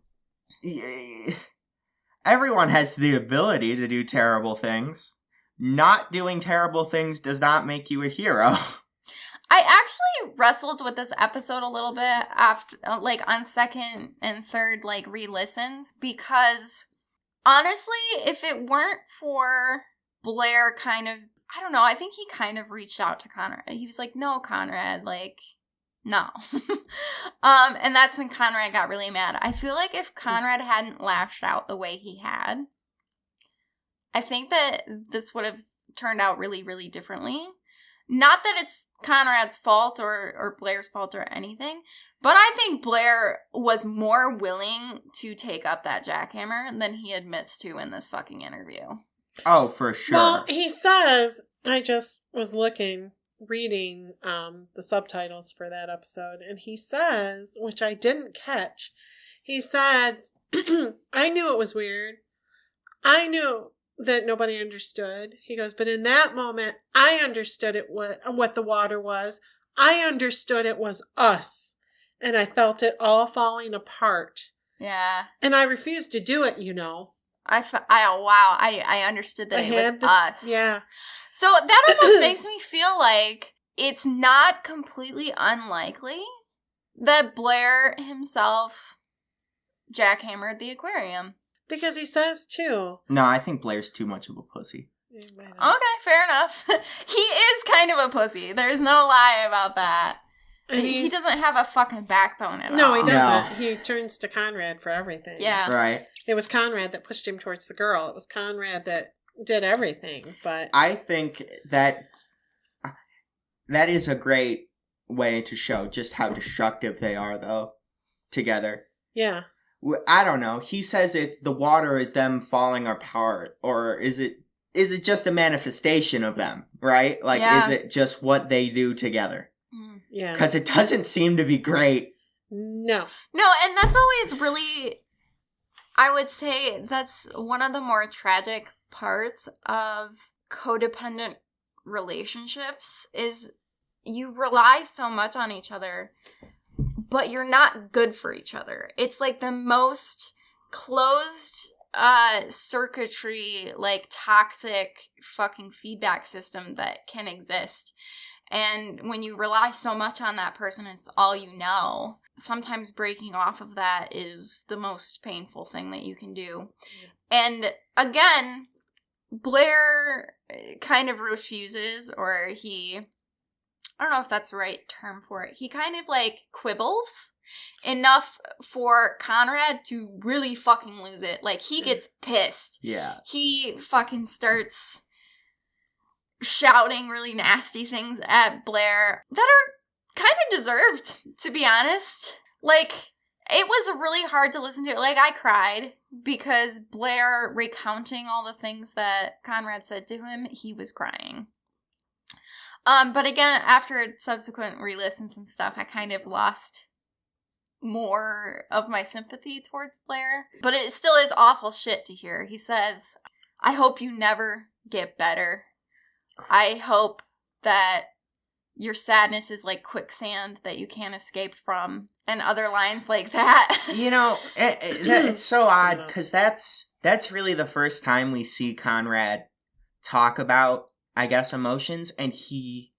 Everyone has the ability to do terrible things. Not doing terrible things does not make you a hero. I actually wrestled with this episode a little bit after, like, on second and third, like, re-listens, because honestly, if it weren't for Blair kind of, I don't know, I think he kind of reached out to Conrad. He was like, no, Conrad, like, no. And that's when Conrad got really mad. I feel like if Conrad hadn't lashed out the way he had, I think that this would have turned out really, really differently. Not that it's Conrad's fault or Blair's fault or anything, but I think Blair was more willing to take up that jackhammer than he admits to in this fucking interview. Oh, for sure. Well, he says, I just was reading the subtitles for that episode, and he says, which I didn't catch, he says, I knew it was weird. I knew that nobody understood. He goes, but in that moment, I understood what the water was. I understood it was us. And I felt it all falling apart. Yeah. And I refused to do it, you know. I understood that it was us. Yeah. So that almost makes me feel like it's not completely unlikely that Blair himself jackhammered the aquarium. Because he says, too. No, I think Blair's too much of a pussy. Okay, fair enough. He is kind of a pussy. There's no lie about that. And he doesn't have a fucking backbone at all. No, he doesn't. No. He turns to Conrad for everything. Yeah. Right. It was Conrad that pushed him towards the girl. It was Conrad that did everything. But I think that is a great way to show just how destructive they are, though, together. Yeah. I don't know. He says the water is them falling apart, or is it just a manifestation of them, right? Like, Is it just what they do together? Yeah. Because it doesn't seem to be great. No. No, and that's always really, I would say that's one of the more tragic parts of codependent relationships is you rely so much on each other, but you're not good for each other. It's like the most closed circuitry, like toxic fucking feedback system that can exist. And when you rely so much on that person, it's all you know. Sometimes breaking off of that is the most painful thing that you can do. And again, Blair kind of refuses, or I don't know if that's the right term for it. He kind of like quibbles enough for Conrad to really fucking lose it. Like, he gets pissed. Yeah. He fucking starts shouting really nasty things at Blair that are kind of deserved, to be honest. Like, it was really hard to listen to. Like, I cried because Blair recounting all the things that Conrad said to him, he was crying. But again, after subsequent re-listens and stuff, I kind of lost more of my sympathy towards Blair. But it still is awful shit to hear. He says, I hope you never get better. I hope that your sadness is like quicksand that you can't escape from. And other lines like that. You know, it's so odd because that's really the first time we see Conrad talk about, I guess, emotions, and he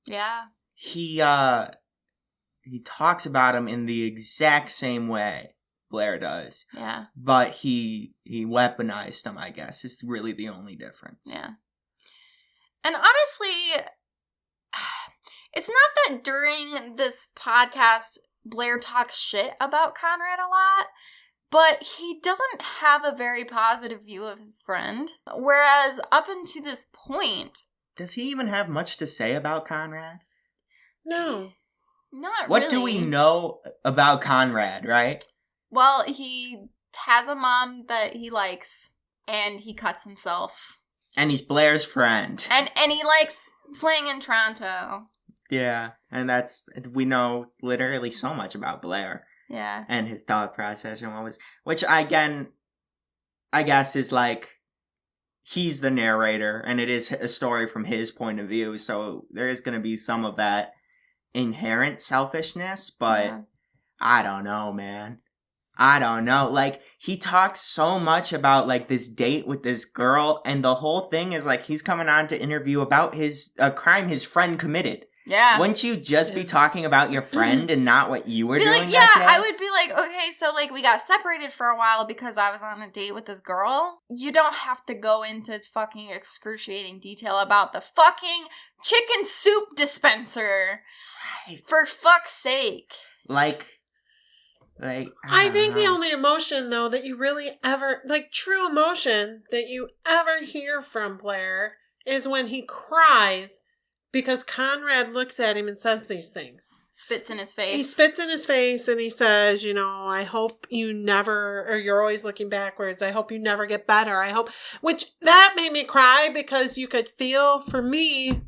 talks about them in the exact same way Blair does. Yeah. But he weaponized them, I guess, is really the only difference. Yeah. And honestly, it's not that during this podcast Blair talks shit about Conrad a lot, but he doesn't have a very positive view of his friend. Whereas up until this point, does he even have much to say about Conrad? No. Not what really. What do we know about Conrad, right? Well, he has a mom that he likes, and he cuts himself. And he's Blair's friend. And he likes playing in Toronto. Yeah, and we know literally so much about Blair. Yeah. And his thought process and which again, I guess is like, he's the narrator, and it is a story from his point of view, so there is going to be some of that inherent selfishness, but I don't know, man. I don't know. Like, he talks so much about, like, this date with this girl, and the whole thing is, like, he's coming on to interview about a crime his friend committed. Yeah. Wouldn't you just be talking about your friend and not what you were doing like, that day? I would be like, okay, so, like, we got separated for a while because I was on a date with this girl. You don't have to go into fucking excruciating detail about the fucking chicken soup dispenser. Right. For fuck's sake. I think the only emotion, though, that you really ever, like, true emotion that you ever hear from Blair is when he cries because Conrad looks at him and says these things. Spits in his face. He spits in his face and he says, I hope you never, or you're always looking backwards. I hope you never get better. Which that made me cry because you could feel, for me,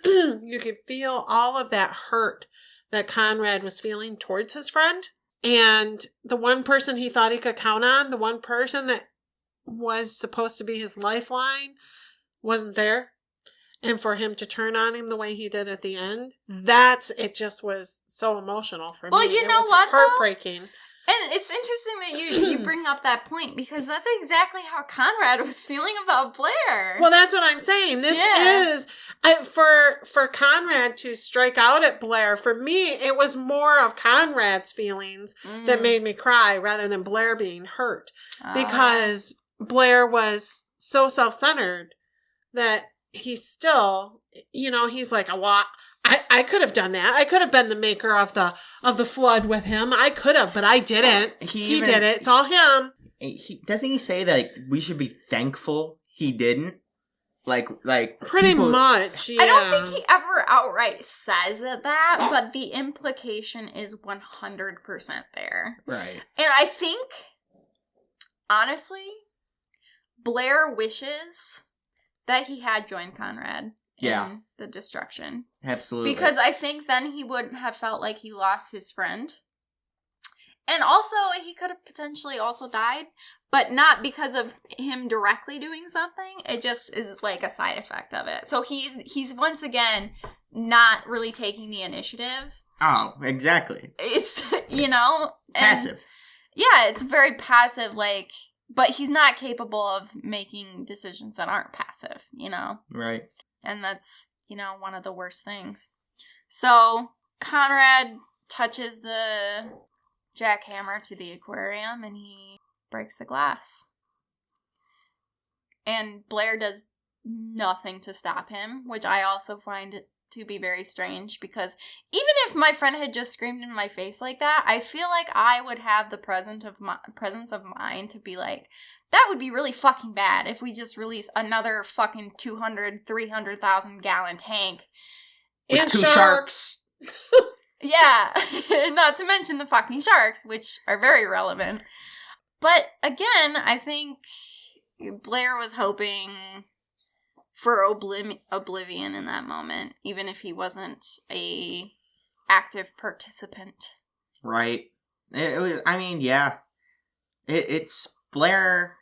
you could feel all of that hurt that Conrad was feeling towards his friend. And the one person he thought he could count on, the one person that was supposed to be his lifeline, wasn't there. And for him to turn on him the way he did at the end, it just was so emotional for me. Well, you know what? Heartbreaking. And it's interesting that you bring up that point because that's exactly how Conrad was feeling about Blair. Well, that's what I'm saying. This is for Conrad to strike out at Blair. For me, it was more of Conrad's feelings that made me cry rather than Blair being hurt, because Blair was so self-centered that he's still, he's like, I could have done that. I could have been the maker of the flood with him. I could have, but I didn't. He did it. It's all him. Doesn't he say that we should be thankful he didn't? Like pretty much. Yeah. I don't think he ever outright says that, but the implication is 100% there. Right. And I think, honestly, Blair wishes that he had joined Conrad in the destruction. Absolutely. Because I think then he wouldn't have felt like he lost his friend. And also, he could have potentially also died, but not because of him directly doing something. It just is like a side effect of it. So he's once again not really taking the initiative. Oh, exactly. It's, passive. Yeah, it's very passive, but he's not capable of making decisions that aren't passive, Right. And that's, one of the worst things. So Conrad touches the jackhammer to the aquarium and he breaks the glass. And Blair does nothing to stop him, which I also find to be very strange, because even if my friend had just screamed in my face like that, I feel like I would have the presence of mind to be like, that would be really fucking bad if we just release another fucking 300,000 gallon tank. And two sharks. Yeah, not to mention the fucking sharks, which are very relevant. But again, I think Blair was hoping for oblivion in that moment, even if he wasn't a active participant. Right. It was, it's Blair,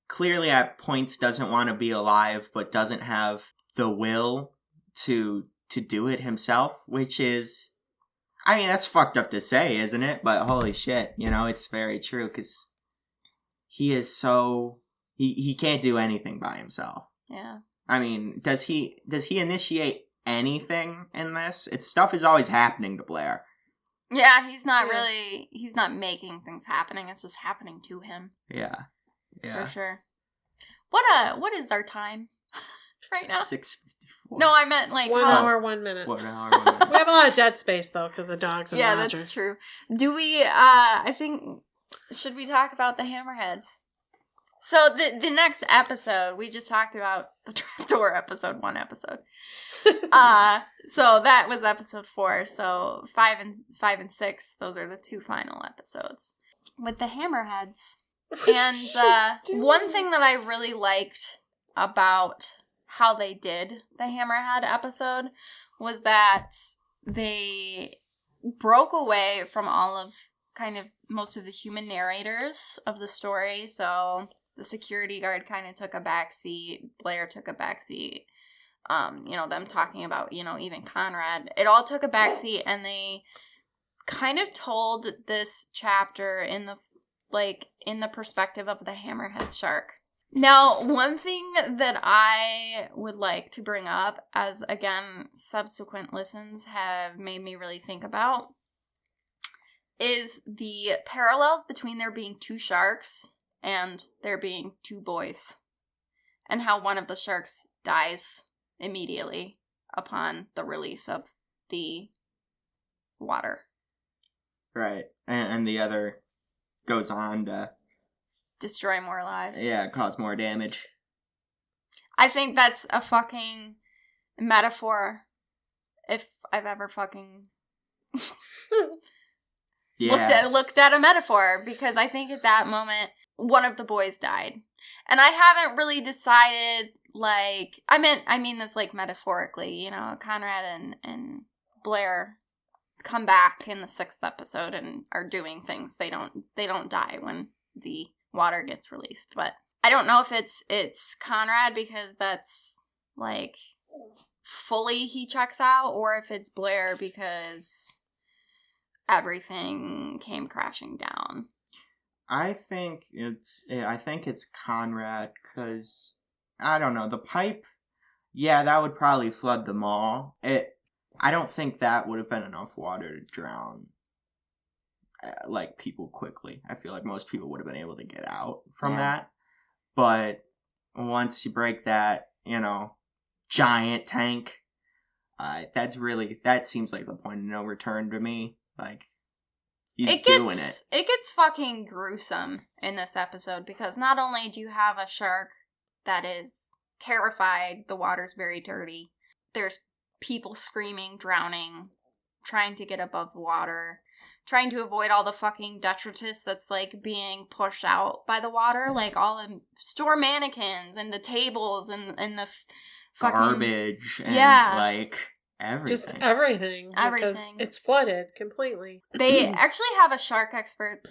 clearly at points doesn't want to be alive, but doesn't have the will to do it himself, which is, that's fucked up to say, isn't it? But holy shit, it's very true, because he is so, he can't do anything by himself. Yeah. Does he initiate anything in this? Stuff is always happening to Blair. Yeah, he's not making things happening. It's just happening to him. Yeah. For sure. What is our time right now? 6:54. No, I meant 1 hour, 1 minute. 1 hour, 1 minute. We have a lot of dead space though, because the dogs and Roger. Yeah, that's true. Do we, I think, should we talk about the hammerheads? So the next episode, we just talked about the trapdoor episode, 1 episode. So that was episode 4. So 5 and 6, those are the 2 final episodes with the hammerheads. And one thing that I really liked about how they did the hammerhead episode was that they broke away from all of kind of most of the human narrators of the story. So the security guard kind of took a backseat. Blair took a backseat. Them talking about, even Conrad. It all took a backseat, and they kind of told this chapter in the perspective of the hammerhead shark. Now, one thing that I would like to bring up, as again, subsequent listens have made me really think about, is the parallels between there being 2 sharks and there being 2 boys, and how one of the sharks dies immediately upon the release of the water. Right. And the other goes on to destroy more lives. Yeah, cause more damage. I think that's a fucking metaphor if I've ever fucking looked at a metaphor, because I think at that moment one of the boys died. And I haven't really decided, like, I mean this, like, metaphorically, you know, Conrad and Blair come back in the 6th episode and are doing things. They don't die when the water gets released. But I don't know if it's Conrad, because that's, like, fully he checks out, or if it's Blair because everything came crashing down. I think it's Conrad, because, I don't know, the pipe, yeah, that would probably flood the mall. I don't think that would have been enough water to drown, like, people quickly. I feel like most people would have been able to get out from that. But once you break that, you know, giant tank, that seems like the point of no return to me. Like, he's doing it. It gets fucking gruesome in this episode, because not only do you have a shark that is terrified, the water's very dirty, there's people screaming, drowning, trying to get above the water, trying to avoid all the fucking detritus that's, like, being pushed out by the water, like all the store mannequins and the tables and the fucking garbage and like everything. Just everything. Because it's flooded completely. They actually have a shark expert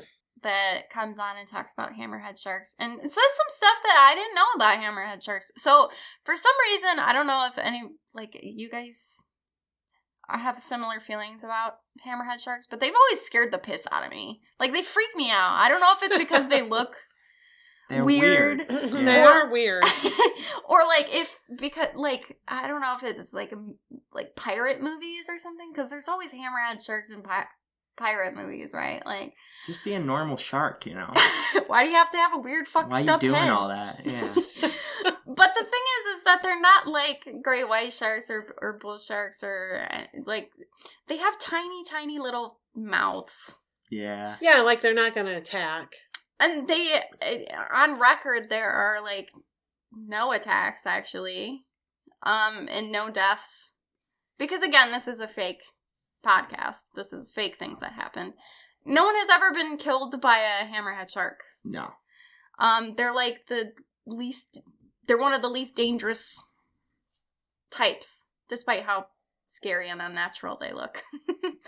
that comes on and talks about hammerhead sharks, and it says some stuff that I didn't know about hammerhead sharks. So for some reason, I don't know if any, like, you guys have similar feelings about hammerhead sharks, but they've always scared the piss out of me. Like, they freak me out. I don't know if it's because they look They're weird. Yeah. They are weird. Or, like, because, like, I don't know if it's, like pirate movies or something, because there's always hammerhead sharks in pirate movies, right? Like, just be a normal shark, you know. Why do you have to have a weird fucked up Why are you doing head? all that? Yeah. But the thing is that they're not like great white sharks or bull sharks, or, like, they have tiny little mouths. Yeah. Yeah, like, they're not going to attack. And they, on record, there are, like, no attacks, actually, and no deaths. Because, again, this is a fake podcast. This is fake things that happened. No one has ever been killed by a hammerhead shark. No. They're, like, they're one of the least dangerous types, despite how scary and unnatural they look.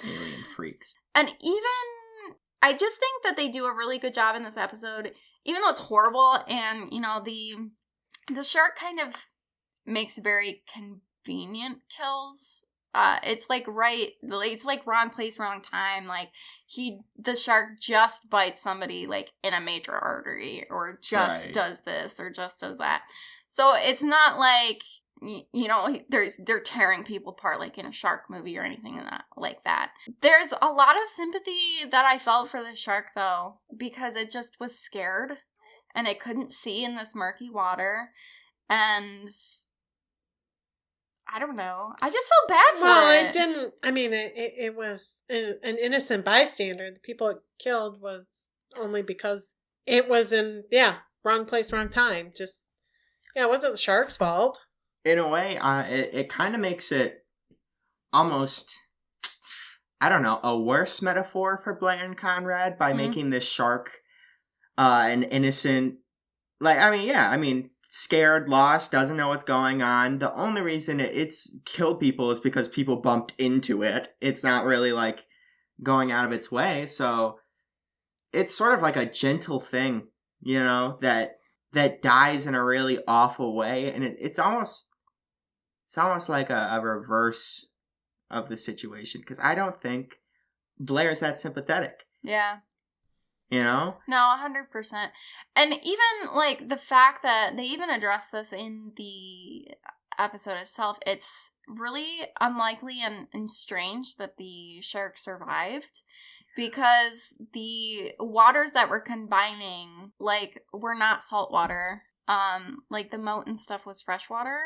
Alien freaks. And even, I just think that they do a really good job in this episode, even though it's horrible, and, you know, the shark kind of makes very convenient kills. It's like wrong place, wrong time. Like, the shark just bites somebody, like, in a major artery, or just does this, or just does that. So it's not like, you know, they're tearing people apart like in a shark movie or anything like that. There's a lot of sympathy that I felt for the shark, though, because it just was scared and it couldn't see in this murky water, and I don't know. I just felt bad for it. Well, it didn't. I mean, it was an innocent bystander. The people it killed was only because it was in, wrong place, wrong time. Just, it wasn't the shark's fault. In a way, it kind of makes it almost, I don't know, a worse metaphor for Blair and Conrad by making this shark an innocent, like, I mean, scared, lost, doesn't know what's going on. The only reason it's killed people is because people bumped into it. It's not really, like, going out of its way. So it's sort of like a gentle thing, you know, that dies in a really awful way. And it's almost like a reverse of the situation, because I don't think Blair's that sympathetic. Yeah. You know? No, 100%. And even, like, the fact that they even address this in the episode itself, it's really unlikely and strange that the shark survived, because the waters that were combining, like, were not salt water. Like, the moat and stuff was freshwater.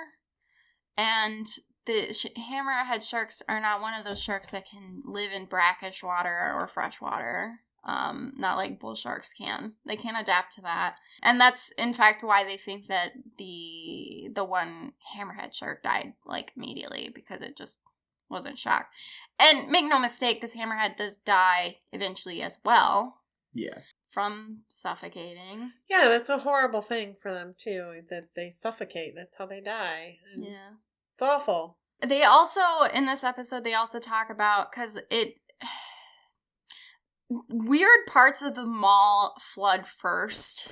And the hammerhead sharks are not one of those sharks that can live in brackish water or fresh water. Not like bull sharks can. They can't adapt to that. And that's, in fact, why they think that the one hammerhead shark died, like, immediately, because it just wasn't shocked. And make no mistake, this hammerhead does die eventually as well. Yes. From suffocating. Yeah, that's a horrible thing for them, too, that they suffocate. That's how they die. And Yeah. it's awful. They also, in this episode, they also talk about, because weird parts of the mall flood first.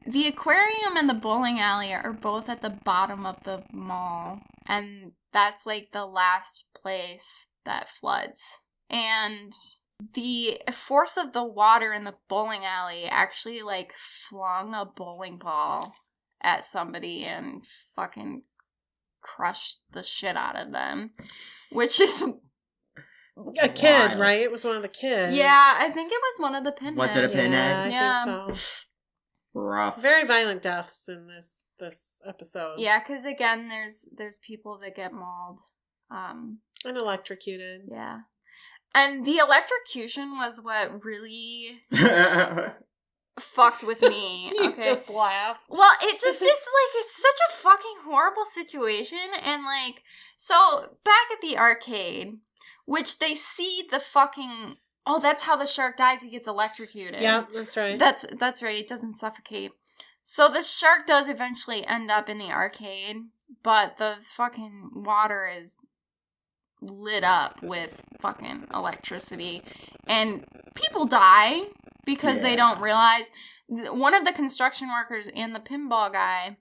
The aquarium and the bowling alley are both at the bottom of the mall, and that's like the last place that floods. And the force of the water in the bowling alley actually like flung a bowling ball at somebody and fucking crushed the shit out of them, which is A kid, Wild. right? It was one of the kids. yeah, I think it was one of the pinheads. Was it a pinhead? Yeah, I think so. Rough. Very violent deaths in this episode. Yeah, because again, there's people that get mauled. And electrocuted. Yeah, and the electrocution was what really fucked with me. You Okay, just laugh. well, it just is like it's such a fucking horrible situation, and like so back at the arcade, which they see the fucking that's how the shark dies. He gets electrocuted. Yeah, that's right. That's right. It doesn't suffocate. So the shark does eventually end up in the arcade, but the fucking water is lit up with fucking electricity, and people die because they don't realize. One of the construction workers and the pinball guy,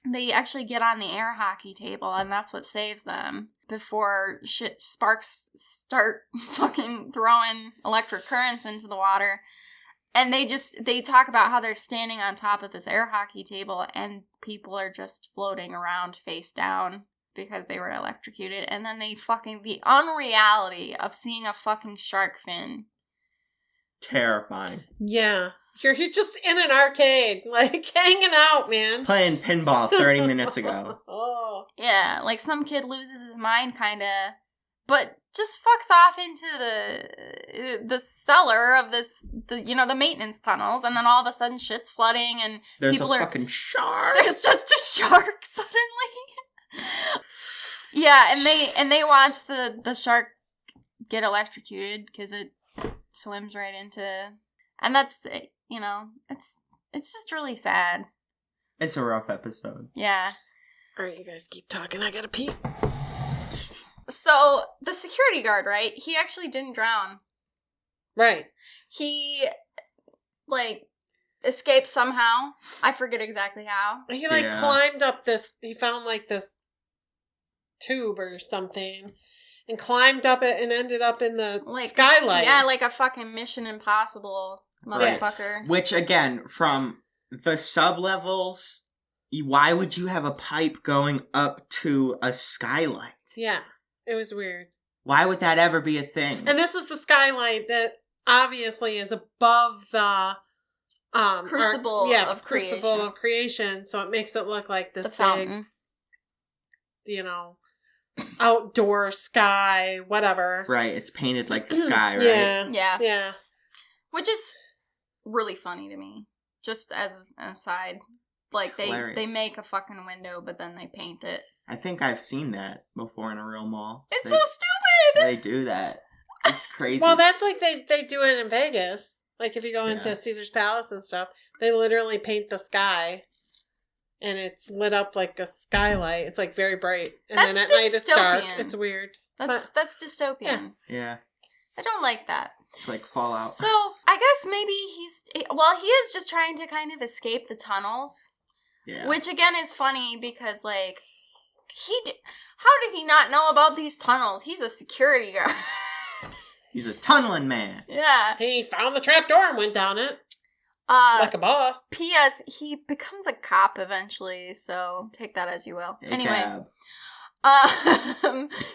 they actually get on the air hockey table, and that's what saves them before sparks start fucking throwing electric currents into the water. And they talk about how they're standing on top of this air hockey table and people are just floating around face down because they were electrocuted. And then the unreality of seeing a fucking shark fin. Terrifying. Yeah. You're just in an arcade, like, hanging out, man. Playing pinball 30 minutes ago. Oh. Yeah, like some kid loses his mind kinda, but just fucks off into the cellar of the maintenance tunnels, and then all of a sudden shit's flooding and There's people a fucking shark. There's just a shark suddenly. Yeah, and they watch the shark get electrocuted because it swims right into, and that's it's just really sad. It's a rough episode. Yeah. All right, you guys keep talking. I gotta pee. So the security guard, right? He actually didn't drown. Right. He escaped somehow. I forget exactly how. He climbed up this. He found this tube or something, and climbed up it and ended up in the skylight. Yeah, like a fucking Mission Impossible motherfucker. Right. Which again, from the sub levels, why would you have a pipe going up to a skylight? Yeah, it was weird. Why would that ever be a thing? And this is the skylight that obviously is above the crucible of creation. So it makes it look like this the fountain. Big, outdoor sky, whatever. Right, it's painted like the sky, right? Yeah. Which is really funny to me. Just as an aside. Like, they make a fucking window, but then they paint it. I think I've seen that before in a real mall. It's so stupid! They do that. It's crazy. Well, that's like they do it in Vegas. Like, if you go into Caesar's Palace and stuff, they literally paint the sky. And it's lit up like a skylight. It's like very bright. And then at night it's dark. It's weird. That's dystopian. Yeah. I don't like that. It's like Fallout. So, I guess maybe he is just trying to kind of escape the tunnels. Yeah. Which, again, is funny because, like, how did he not know about these tunnels? He's a security guard. He's a tunneling man. Yeah. He found the trapdoor and went down it. Like a boss. P.S. He becomes a cop eventually, so take that as you will. Anyway.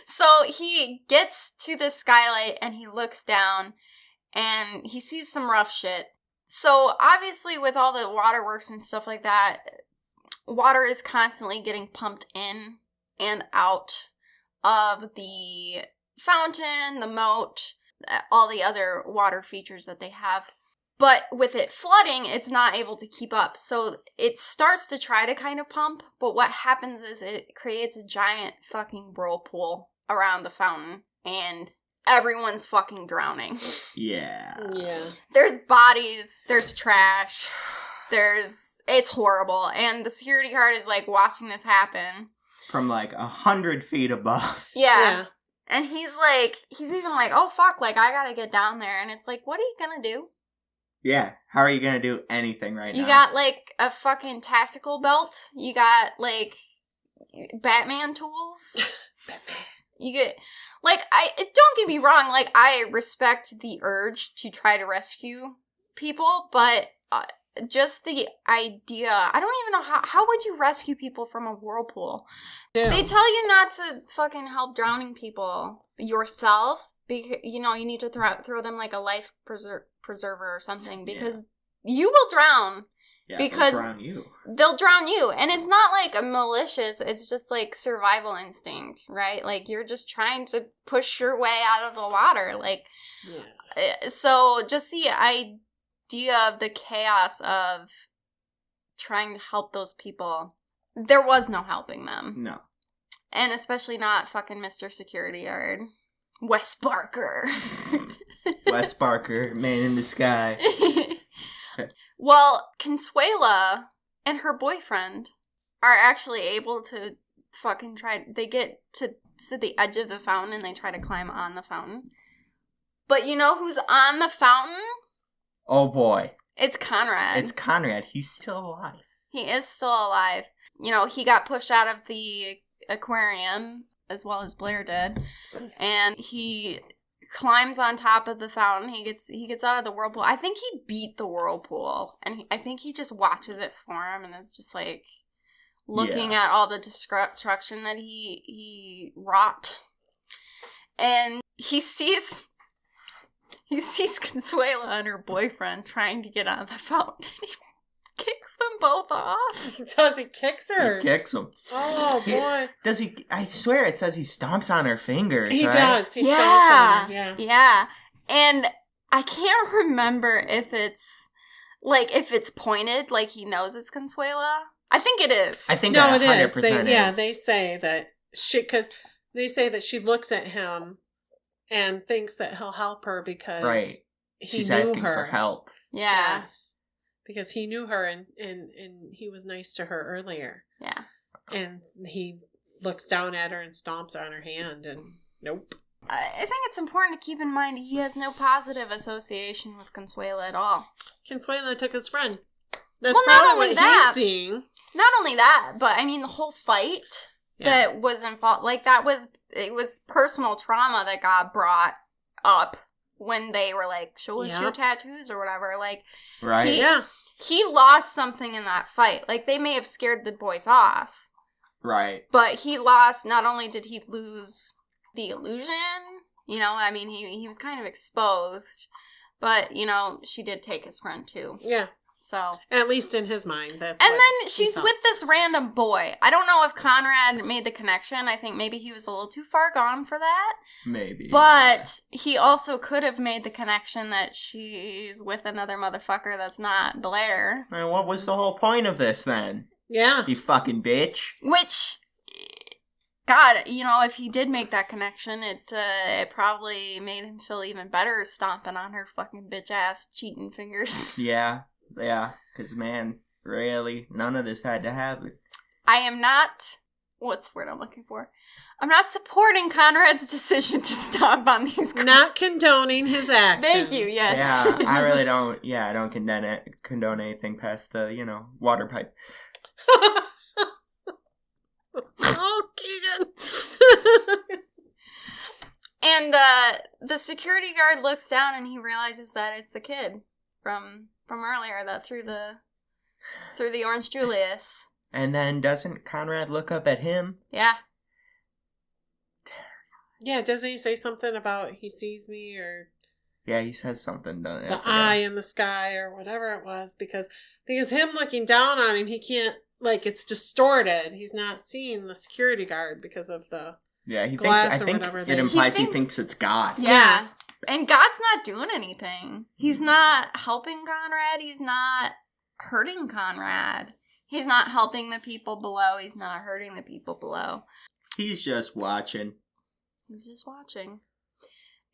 So he gets to the skylight and he looks down and he sees some rough shit. So obviously with all the waterworks and stuff like that, water is constantly getting pumped in and out of the fountain, the moat. all the other water features that they have. But with it flooding, it's not able to keep up. So it starts to try to kind of pump, but what happens is it creates a giant fucking whirlpool around the fountain, and everyone's fucking drowning. Yeah. There's bodies, there's trash, it's horrible. And the security guard is like watching this happen. From like 100 feet above. Yeah. And he's even like, oh fuck, like I gotta get down there. And it's like, what are you gonna do? Yeah, how are you gonna do anything right now? You got, like, a fucking tactical belt. You got, like, Batman tools. You get, like, don't get me wrong, like, I respect the urge to try to rescue people, but just the idea, I don't even know how would you rescue people from a whirlpool? Yeah. They tell you not to fucking help drowning people yourself, because, you know, you need to throw them, like, a life preserver or something, because you will drown. Yeah, because they'll drown you. And it's not like a malicious, it's just like survival instinct, right? Like you're just trying to push your way out of the water. Like, so just the idea of the chaos of trying to help those people, there was no helping them. No. And especially not fucking Mr. Security Guard. Wes Barker. Wes Barker, man in the sky. Well, Consuela and her boyfriend are actually able to fucking they get to the edge of the fountain and they try to climb on the fountain. But you know who's on the fountain? Oh boy. It's Conrad. It's Conrad. He's still alive. He is still alive. You know, he got pushed out of the aquarium as well as Blair did. And he climbs on top of the fountain. He gets out of the whirlpool. I think he beat the whirlpool, and I think he just watches it for him and is just like looking at all the destruction that he wrought. And he sees Consuela and her boyfriend trying to get out of the fountain. And he kicks them both off. Does he kicks her? He kicks them. Oh boy. Does he? I swear it says he stomps on her fingers. He right? does. He stomps on her. Yeah. And I can't remember if it's pointed, like he knows it's Consuela. I think it is. I think no, that 100% it is. is. They say that she looks at him and thinks that he'll help her because she's knew asking her. for help. Yeah. Yes. Because he knew her and he was nice to her earlier. Yeah. And he looks down at her and stomps on her hand and nope. I think it's important to keep in mind he has no positive association with Consuela at all. Consuela took his friend. That's well, not probably only what that, he's seeing. Not only that, but I mean the whole fight that was involved, like it was personal trauma that got brought up when they were like, show us your tattoos or whatever. Like, he lost something in that fight. Like, they may have scared the boys off. Right. But he lost, not only did he lose the illusion, you know, I mean, he was kind of exposed, but, you know, she did take his friend too. Yeah. So. At least in his mind. That's and then she's with this random boy. I don't know if Conrad made the connection. I think maybe he was a little too far gone for that. Maybe. But he also could have made the connection that she's with another motherfucker that's not Blair. And what was the whole point of this then? Yeah. You fucking bitch. Which, God, you know, if he did make that connection, it probably made him feel even better stomping on her fucking bitch ass cheating fingers. Yeah, because man, really, none of this had to happen. I am not, what's the word I'm looking for? I'm not supporting Conrad's decision to stomp on these girls. Not condoning his actions. Thank you, yes. Yeah, I really don't, I don't condone anything past the, water pipe. Oh, Keagan. And the security guard looks down and he realizes that it's the kid from earlier that threw the orange Julius. And then doesn't Conrad look up at him? Yeah. Yeah, doesn't he say something about he sees me or... Yeah, he says something. The eye in the sky or whatever it was. Because him looking down on him, he can't... Like, it's distorted. He's not seeing the security guard because of the he glass thinks. I think whatever it implies he thinks it's God. Yeah. And God's not doing anything. He's not helping Conrad. He's not hurting Conrad. He's not helping the people below. He's not hurting the people below. He's just watching. He's just watching.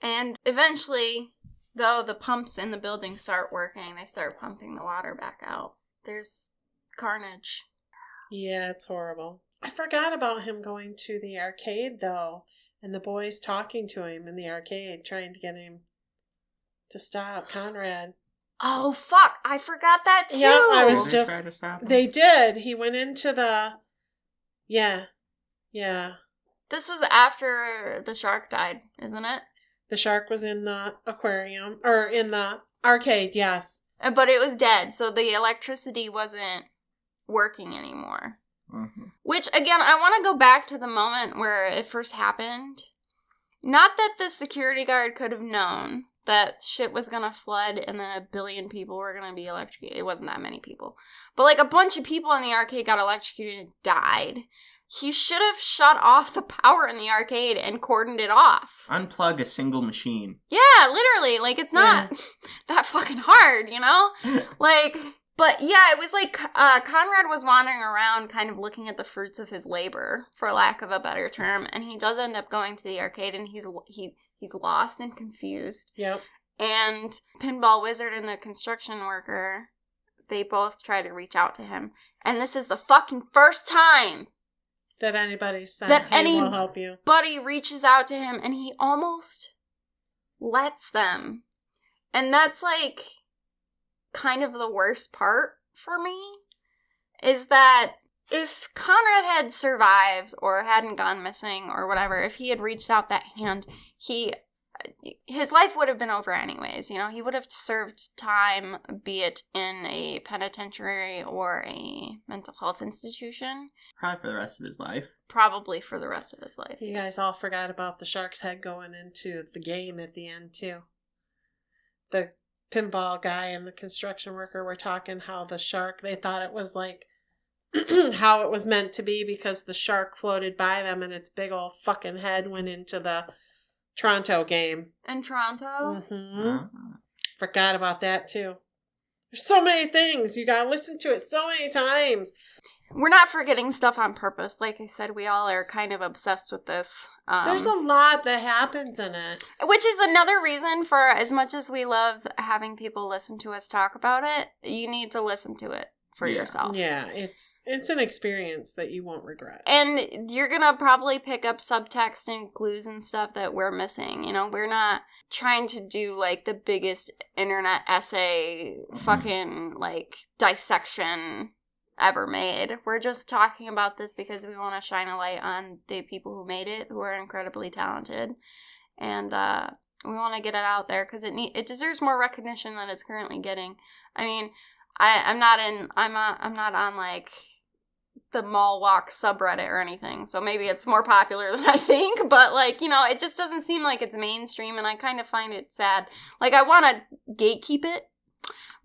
And eventually, though, the pumps in the building start working. They start pumping the water back out. There's carnage. Yeah, it's horrible. I forgot about him going to the arcade, though, and the boys talking to him in the arcade, trying to get him to stop Conrad. Oh, fuck. I forgot that, too. Yeah, I was Did just... they try to stop him? They did. He went into the... Yeah. This was after the shark died, isn't it? The shark was in the aquarium, or in the arcade, yes. But it was dead, so the electricity wasn't working anymore. Mm-hmm. Which, again, I want to go back to the moment where it first happened. Not that the security guard could have known that shit was going to flood and then 1 billion people were going to be electrocuted. It wasn't that many people. But, like, a bunch of people in the arcade got electrocuted and died. He should have shut off the power in the arcade and cordoned it off. Unplug a single machine. Yeah, literally. Like, it's not that fucking hard, you know? Like... But yeah, it was like Conrad was wandering around kind of looking at the fruits of his labor, for lack of a better term, and he does end up going to the arcade and he's lost and confused. Yep. And Pinball Wizard and the construction worker, they both try to reach out to him. And this is the fucking first time that anybody said that will help you. Anybody reaches out to him and he almost lets them. And that's like... kind of the worst part for me is that if Conrad had survived or hadn't gone missing or whatever, if he had reached out that hand, his life would have been over anyways. You know, he would have served time, be it in a penitentiary or a mental health institution. Probably for the rest of his life. Probably for the rest of his life. You guys all forgot about the shark's head going into the game at the end too. The pinball guy and the construction worker were talking how the shark, they thought it was like how it was meant to be because the shark floated by them and its big old fucking head went into the Toronto game. In Toronto? Mm-hmm. Forgot about that too. There's so many things. You gotta listen to it so many times. We're not forgetting stuff on purpose. Like I said, we all are kind of obsessed with this. There's a lot that happens in it. Which is another reason for, as much as we love having people listen to us talk about it, you need to listen to it for yourself. Yeah, it's an experience that you won't regret. And you're going to probably pick up subtext and clues and stuff that we're missing. You know, we're not trying to do, like, the biggest internet essay fucking, like, dissection ever made. We're just talking about this because we want to shine a light on the people who made it, who are incredibly talented, and we want to get it out there because it deserves more recognition than it's currently getting. I mean, I'm not on like the Mallwalk subreddit or anything, so maybe it's more popular than I think, but like, you know, it just doesn't seem like it's mainstream, and I kind of find it sad. Like, I want to gatekeep it.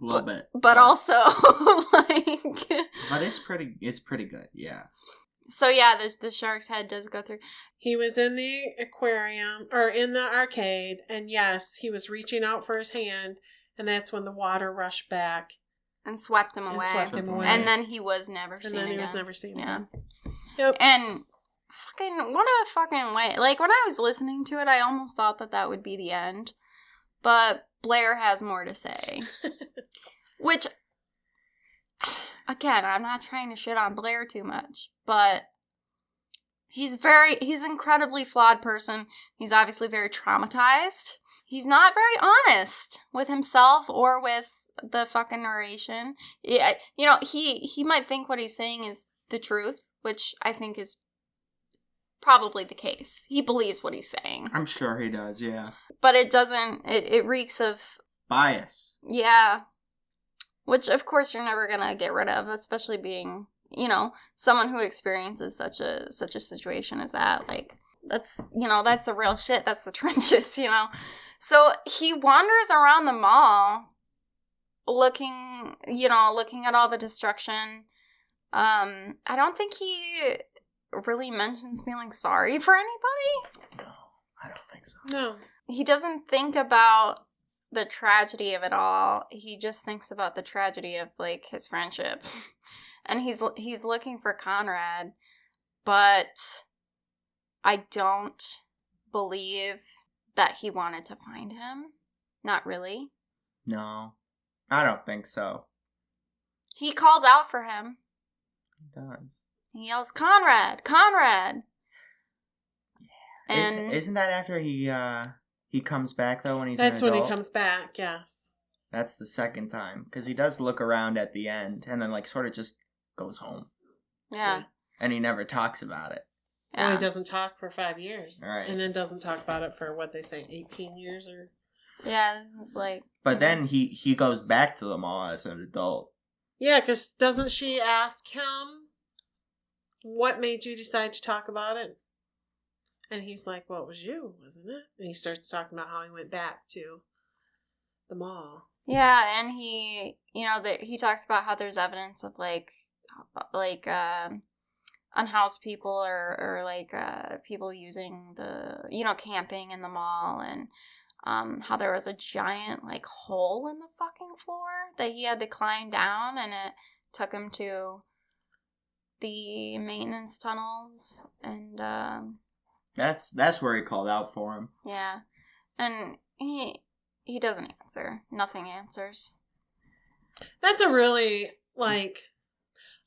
A little bit. But also, like... But it's pretty good, yeah. So, yeah, the shark's head does go through. He was in the aquarium, or in the arcade, and yes, he was reaching out for his hand, and that's when the water rushed back. And swept him away. And then he was never seen again. And then he was never seen again. Yep. And fucking, what a fucking way. Like, when I was listening to it, I almost thought that would be the end. But Blair has more to say. Which, again, I'm not trying to shit on Blair too much, but he's an incredibly flawed person. He's obviously very traumatized. He's not very honest with himself or with the fucking narration. Yeah, you know, he might think what he's saying is the truth, which I think is probably the case. He believes what he's saying. I'm sure he does, yeah. But it doesn't, it reeks of... bias. Yeah. Which, of course, you're never gonna get rid of, especially being, you know, someone who experiences such a situation as that. Like, that's, you know, that's the real shit. That's the trenches, you know. So he wanders around the mall looking at all the destruction. I don't think he really mentions feeling sorry for anybody. No, I don't think so. No. he doesn't think about the tragedy of it all. He just thinks about the tragedy of, like, his friendship. And he's looking for Conrad, but I don't believe that he wanted to find him. Not really. No, I don't think so. He calls out for him. He does. He yells, Conrad! Conrad! Yeah. And Isn't that after he comes back, though, when he's That's an when adult? he comes back, yes. That's the second time. Because he does look around at the end and then, like, sort of just goes home. yeah. And he never talks about it. Yeah. Well, he doesn't talk for 5 years. Right. And then doesn't talk about it for, what they say, 18 years or... Yeah, it's like... But then he goes back to the mall as an adult. Yeah, because doesn't she ask him, what made you decide to talk about it? And he's like, well, it was you, wasn't it? And he starts talking about how he went back to the mall. Yeah, and he, he talks about how there's evidence of, like unhoused people or people using the, camping in the mall, and how there was a giant, like, hole in the fucking floor that he had to climb down, and it took him to the maintenance tunnels, and That's where he called out for him. yeah, and he doesn't answer. Nothing answers. That's a really, like,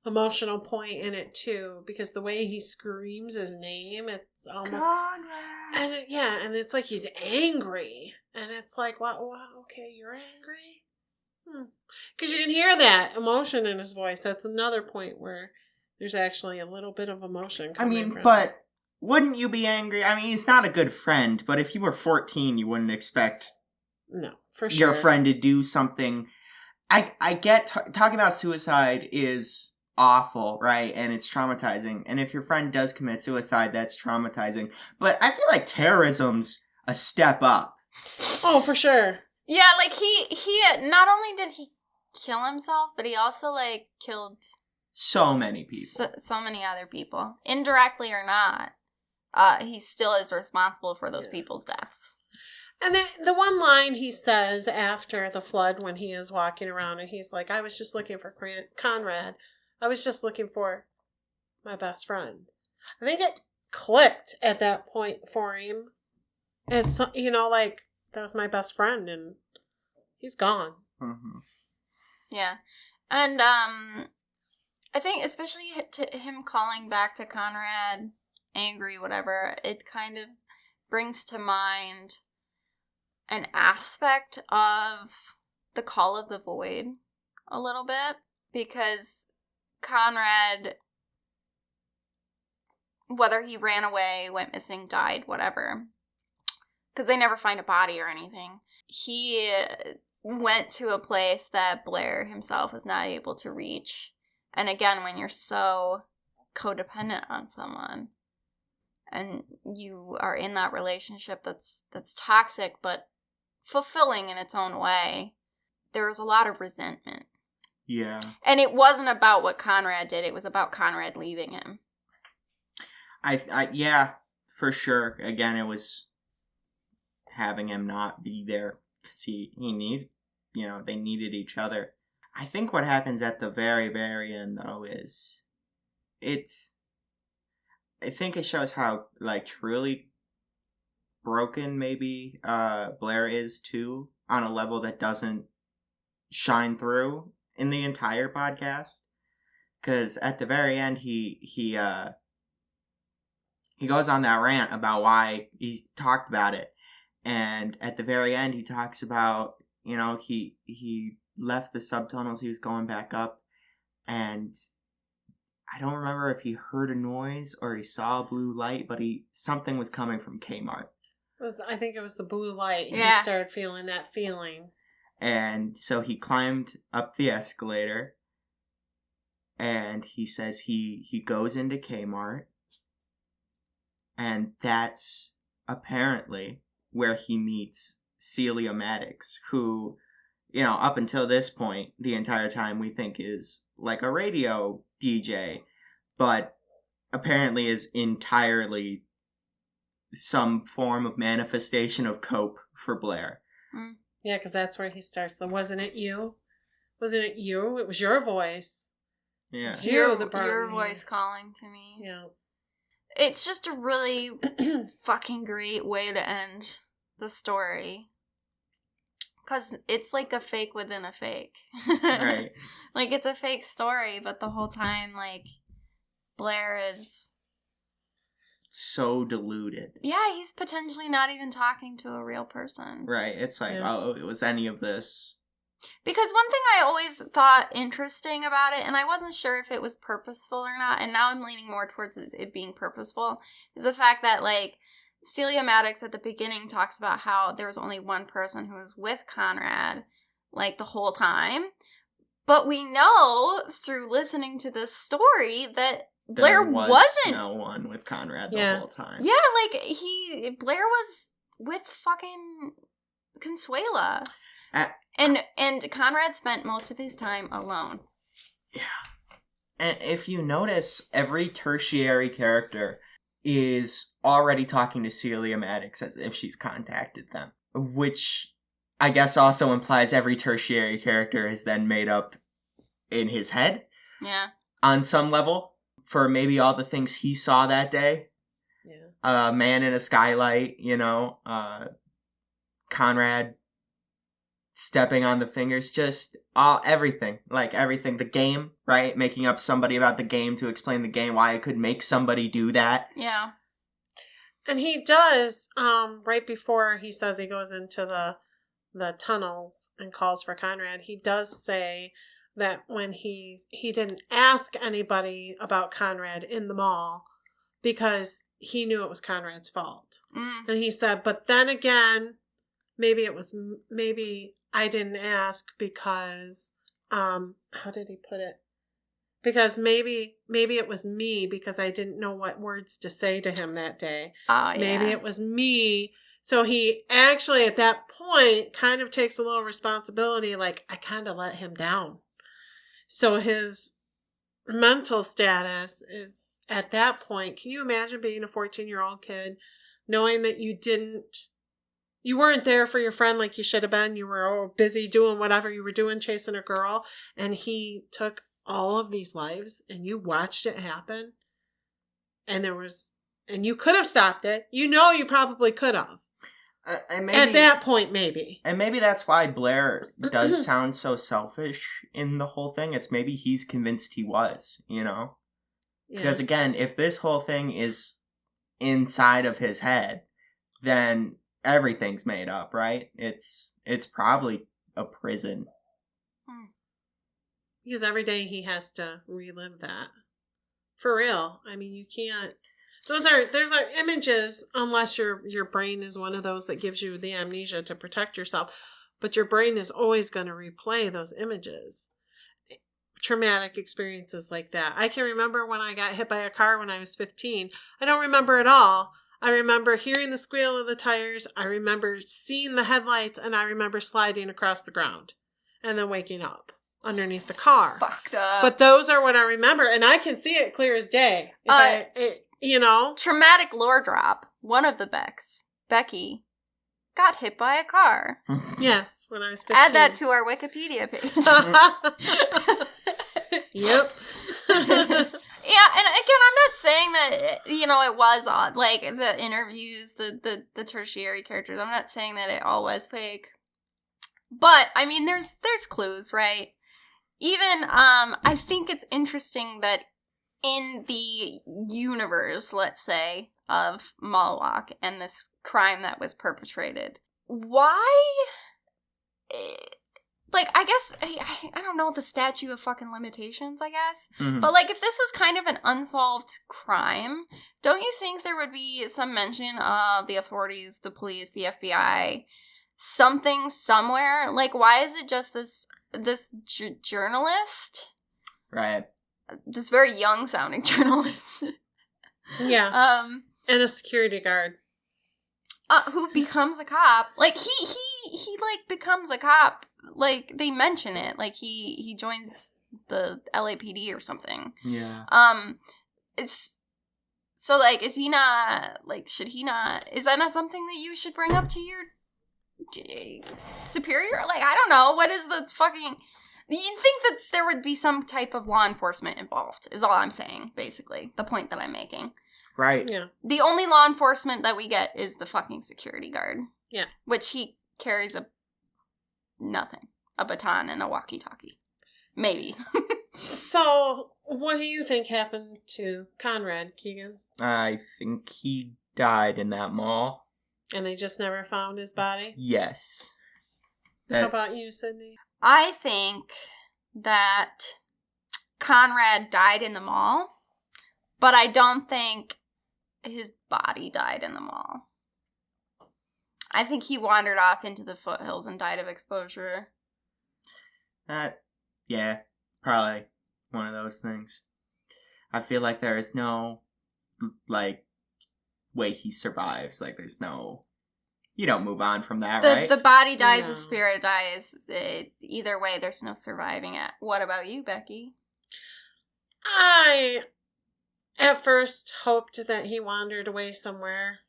emotional point in it, too, because the way he screams his name, it's almost... Conrad! And it's like he's angry. And it's like, wow, okay, you're angry? Because you can hear that emotion in his voice. That's another point where there's actually a little bit of emotion coming from but wouldn't you be angry? I mean, he's not a good friend, but if you were 14, you wouldn't expect No, for sure. your friend to do something. I get talking about suicide is awful, right? And it's traumatizing. And if your friend does commit suicide, that's traumatizing. But I feel like terrorism's a step up. Oh, for sure. Yeah, like, he not only did he kill himself, but he also, like, killed So many people. so many other people. Indirectly or not, he still is responsible for those people's deaths. And the one line he says after the flood when he is walking around and he's like, I was just looking for Conrad. I was just looking for my best friend. I think it clicked at that point for him. It's, like, that was my best friend and he's gone. Mm-hmm. Yeah. And I think especially to him calling back to Conrad, angry, whatever, it kind of brings to mind an aspect of the Call of the Void a little bit, because Conrad, whether he ran away, went missing, died, whatever, because they never find a body or anything, he went to a place that Blair himself was not able to reach. And again, when you're so codependent on someone and you are in that relationship that's toxic but fulfilling in its own way, there was a lot of resentment. Yeah. And it wasn't about what Conrad did, it was about Conrad leaving him. Yeah, for sure. Again, it was having him not be there because he needed, they needed each other. I think what happens at the very, very end, though, is I think it shows how, like, truly broken maybe Blair is, too, on a level that doesn't shine through in the entire podcast. Because at the very end, he goes on that rant about why he's talked about it. And at the very end, he talks about, he left the subtunnels, he was going back up, and I don't remember if he heard a noise or he saw a blue light, but something was coming from Kmart. I think it was the blue light. Yeah. He started feeling that feeling. And so he climbed up the escalator, and he says he goes into Kmart, and that's apparently where he meets Celia Maddox, who, up until this point, the entire time we think is like a radio DJ, but apparently is entirely some form of manifestation of cope for Blair. Yeah, because that's where he starts. Wasn't it you? Wasn't it you? It was your voice. Yeah. Your voice calling to me. Yeah. It's just a really fucking great way to end the story. Because it's like a fake within a fake. Right. Like, it's a fake story, but the whole time, like, Blair is... so deluded. Yeah, he's potentially not even talking to a real person. Right. It's like, oh, it was any of this. Because one thing I always thought interesting about it, and I wasn't sure if it was purposeful or not, and now I'm leaning more towards it being purposeful, is the fact that, like, Celia Maddox at the beginning talks about how there was only one person who was with Conrad, like, the whole time. But we know, through listening to this story, that Blair wasn't no one with Conrad the whole time. Yeah, like, Blair was with fucking Consuela. And Conrad spent most of his time alone. Yeah. And if you notice, every tertiary character is already talking to Celia Maddox as if she's contacted them. Which I guess also implies every tertiary character is then made up in his head. Yeah. On some level. For maybe all the things he saw that day. Yeah. Man in a skylight, Conrad stepping on the fingers, just everything. Like everything. The game, right? Making up somebody about the game to explain the game, why it could make somebody do that. Yeah. And he does, right before he says he goes into the tunnels and calls for Conrad, he does say that when he didn't ask anybody about Conrad in the mall because he knew it was Conrad's fault. And he said, but then again, maybe I didn't ask because, how did he put it? Because maybe it was me because I didn't know what words to say to him that day. Oh, yeah. Maybe it was me. So he actually, at that point, kind of takes a little responsibility, like, I kind of let him down. So his mental status is, at that point, can you imagine being a 14-year-old kid, knowing that you weren't there for your friend like you should have been. You were busy doing whatever you were doing, chasing a girl. And he took all of these lives and you watched it happen. And you could have stopped it. You probably could have. At that point, maybe. And maybe that's why Blair does sound so selfish in the whole thing. It's maybe he's convinced he was, Yeah. Because again, if this whole thing is inside of his head, then everything's made up, right? It's probably a prison. Because every day he has to relive that. For real. I mean, you can't. Those are images, unless your brain is one of those that gives you the amnesia to protect yourself. But your brain is always going to replay those images. Traumatic experiences like that. I can remember when I got hit by a car when I was 15. I don't remember it all. I remember hearing the squeal of the tires. I remember seeing the headlights, and I remember sliding across the ground and then waking up underneath the car. Fucked up. But those are what I remember, and I can see it clear as day. Traumatic lore drop. One of the Becks, Becky, got hit by a car. Yes, when I was 15. Add that to our Wikipedia page. Yep. Yeah, and again, I'm not saying that, it was odd. Like, the interviews, the tertiary characters, I'm not saying that it all was fake. But, I mean, there's clues, right? Even, I think it's interesting that in the universe, let's say, of Mallwalk and this crime that was perpetrated, why... Like, I guess, I don't know the statute of fucking limitations, I guess. Mm-hmm. But, like, if this was kind of an unsolved crime, don't you think there would be some mention of the authorities, the police, the FBI, something somewhere? Like, why is it just this journalist? Right. This very young-sounding journalist. Yeah. And a security guard. Who becomes a cop. Like, he becomes a cop. Like, they mention it. Like, he joins the LAPD or something. Yeah. So, like, is he not, like, should he not, is that not something that you should bring up to your superior? Like, I don't know. What is the fucking, you'd think that there would be some type of law enforcement involved, is all I'm saying, basically. The point that I'm making. Right. Yeah. The only law enforcement that we get is the fucking security guard. Yeah. Which he carries a baton and a walkie-talkie. Maybe. So, what do you think happened to Conrad, Keagan? I think he died in that mall. And they just never found his body? Yes. How about you, Sydney? I think that Conrad died in the mall, but I don't think his body died in the mall. I think he wandered off into the foothills and died of exposure. Yeah, probably one of those things. I feel like there is no, like, way he survives. Like, there's no, you don't move on from that, right? The body dies, No. the spirit dies. Either way, there's no surviving it. What about you, Becky? I, at first, hoped that he wandered away somewhere.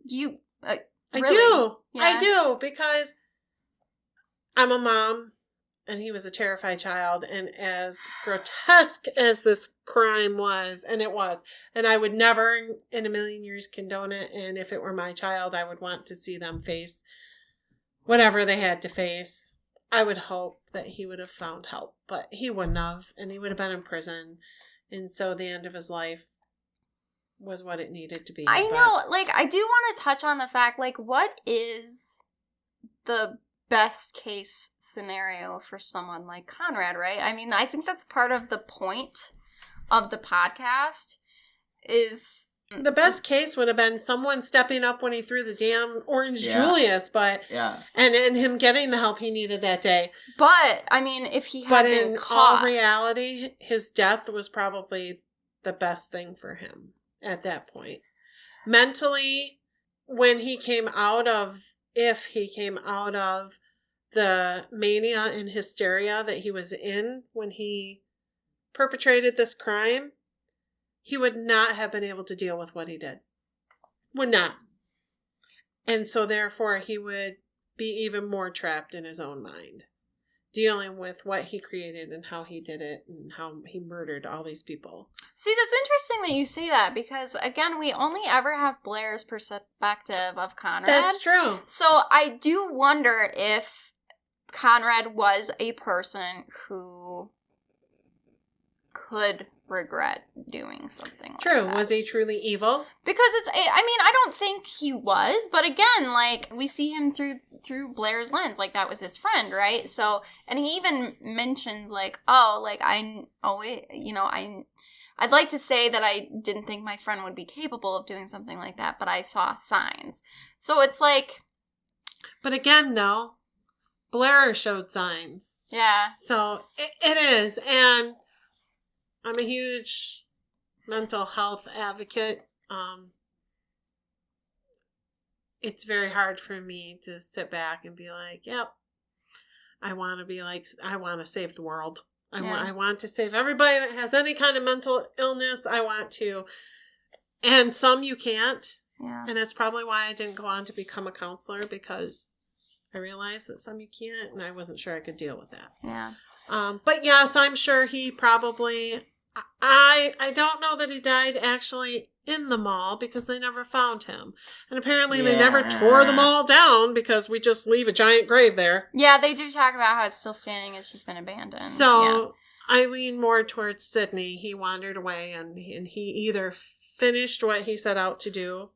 You, I really? do. Yeah. I do, because I'm a mom, and he was a terrified child, and as grotesque as this crime was, and it was, and I would never in a million years condone it, and if it were my child, I would want to see them face whatever they had to face. I would hope that he would have found help, but he wouldn't have, and he would have been in prison, and so the end of his life was what it needed to be. I know, like, I do want to touch on the fact, like, what is the best case scenario for someone like Conrad, right? I mean, I think that's part of the point of the podcast is... The best case would have been someone stepping up when he threw the damn orange Julius, but and him getting the help he needed that day. But, I mean, if he had but been in caught... all reality, his death was probably the best thing for him at that point. Mentally, when he came out of, if he came out of the mania and hysteria that he was in when he perpetrated this crime, he would not have been able to deal with what he did. Would not. And so therefore he would be even more trapped in his own mind, dealing with what he created and how he did it and how he murdered all these people. See, that's interesting that you say that because, again, we only ever have Blair's perspective of Conrad. That's true. So I do wonder if Conrad was a person who could regret doing something like True. that. Was he truly evil? Because I don't think he was, but again, like, we see him through Blair's lens, like, that was his friend, right? So, and he even mentions, like, I'd like to say that I didn't think my friend would be capable of doing something like that, but I saw signs. So it's like... But again, though, Blair showed signs. Yeah. So it is, and I'm a huge mental health advocate. It's very hard for me to sit back and be like, yep, I want to save the world. I want to save everybody that has any kind of mental illness. I want to. And some you can't. Yeah. And that's probably why I didn't go on to become a counselor, because I realized that some you can't, and I wasn't sure I could deal with that. Yeah. But yes, I'm sure he probably... I don't know that he died actually in the mall because they never found him. And apparently they never tore the mall down because we just leave a giant grave there. Yeah, they do talk about how it's still standing. It's just been abandoned. So I lean more towards Sydney. He wandered away and he either finished what he set out to do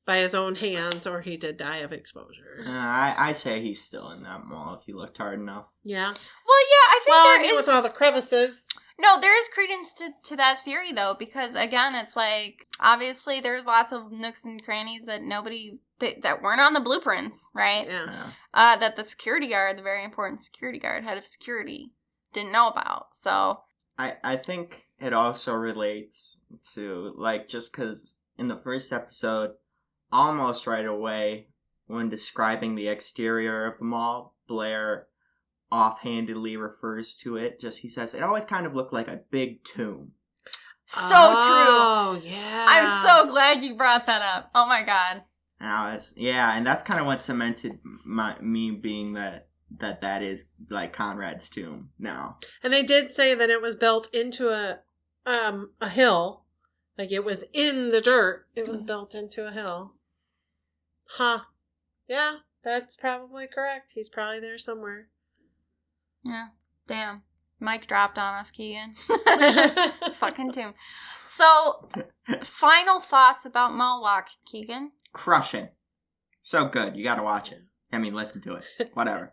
by his own hands or he did die of exposure. I say he's still in that mall if you looked hard enough. Yeah. Well, yeah, I think with all the crevices. No, there is credence to that theory, though, because, again, it's like, obviously, there's lots of nooks and crannies that that weren't on the blueprints, right? Yeah. That the security guard, the very important security guard, head of security, didn't know about, so. I think it also relates to, like, just because in the first episode, almost right away, when describing the exterior of the mall, Blair offhandedly refers to it, he says, it always kind of looked like a big tomb. So true. Oh, yeah. I'm so glad you brought that up. Oh my God. And that's kind of what cemented me being that is like Conrad's tomb now. And they did say that it was built into a hill. Like it was in the dirt. It was built into a hill. Huh. Yeah, that's probably correct. He's probably there somewhere. Yeah. Damn. Mic dropped on us, Keagan. Fucking tomb. So, final thoughts about Mallwalk, Keagan? Crushing. So good. You gotta watch it. I mean, listen to it. Whatever.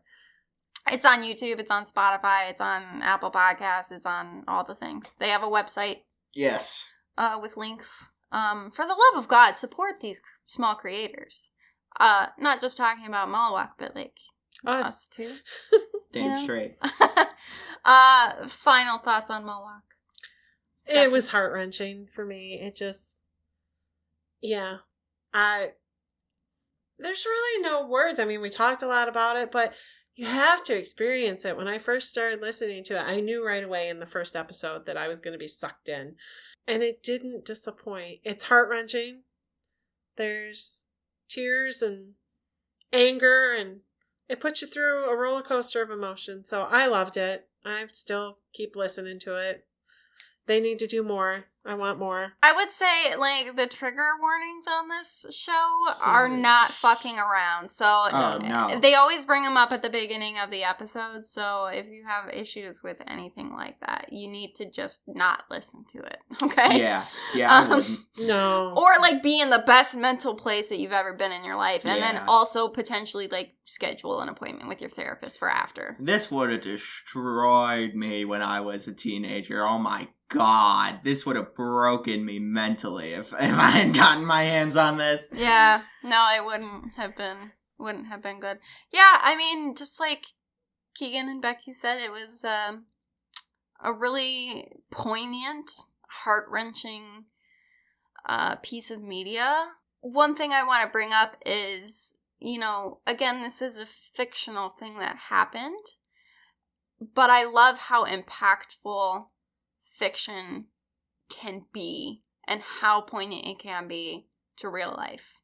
It's on YouTube. It's on Spotify. It's on Apple Podcasts. It's on all the things. They have a website. Yes. With links. For the love of God, support these small creators. Not just talking about Mallwalk, but like us too. Damn straight. Final thoughts on Mallwalk. It was heart-wrenching for me. It just, yeah. There's really no words. I mean, we talked a lot about it, but you have to experience it. When I first started listening to it, I knew right away in the first episode that I was going to be sucked in. And it didn't disappoint. It's heart-wrenching. There's tears and anger, and it puts you through a roller coaster of emotion. So I loved it. I still keep listening to it. They need to do more. I want more. I would say, like, the trigger warnings on this show are not fucking around. So, no. They always bring them up at the beginning of the episode. So, if you have issues with anything like that, you need to just not listen to it. Okay? Yeah, I wouldn't. No. Or, like, be in the best mental place that you've ever been in your life. And then also potentially, like, schedule an appointment with your therapist for after. This would have destroyed me when I was a teenager. Oh my God, this would have broken me mentally if I hadn't gotten my hands on this. Yeah, no, it wouldn't have been good. Yeah, I mean, just like Keagan and Becky said, it was a really poignant, heart-wrenching piece of media. One thing I want to bring up is, you know, again, this is a fictional thing that happened, but I love how impactful fiction can be and how poignant it can be to real life.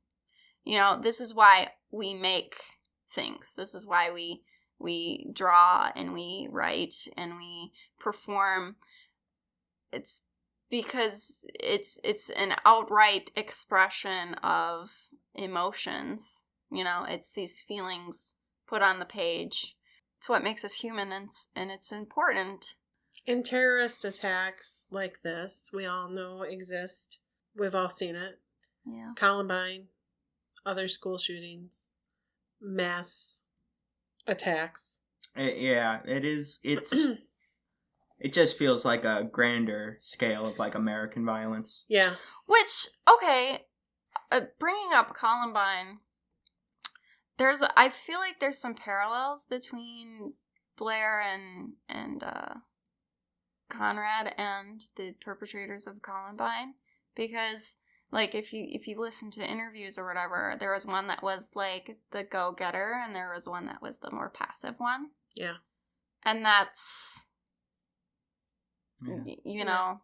You know, this is why we make things. This is why we draw and we write and we perform. It's because it's an outright expression of emotions. You know, it's these feelings put on the page. It's what makes us human, and it's important. And terrorist attacks like this, we all know exist. We've all seen it. Yeah. Columbine, other school shootings, mass attacks. It is. It just feels like a grander scale of like American violence. Yeah. Which, okay, bringing up Columbine, I feel like there's some parallels between Blair and Conrad and the perpetrators of Columbine, because like if you listen to interviews or whatever, there was one that was like the go-getter and there was one that was the more passive one. Yeah. And that's you know,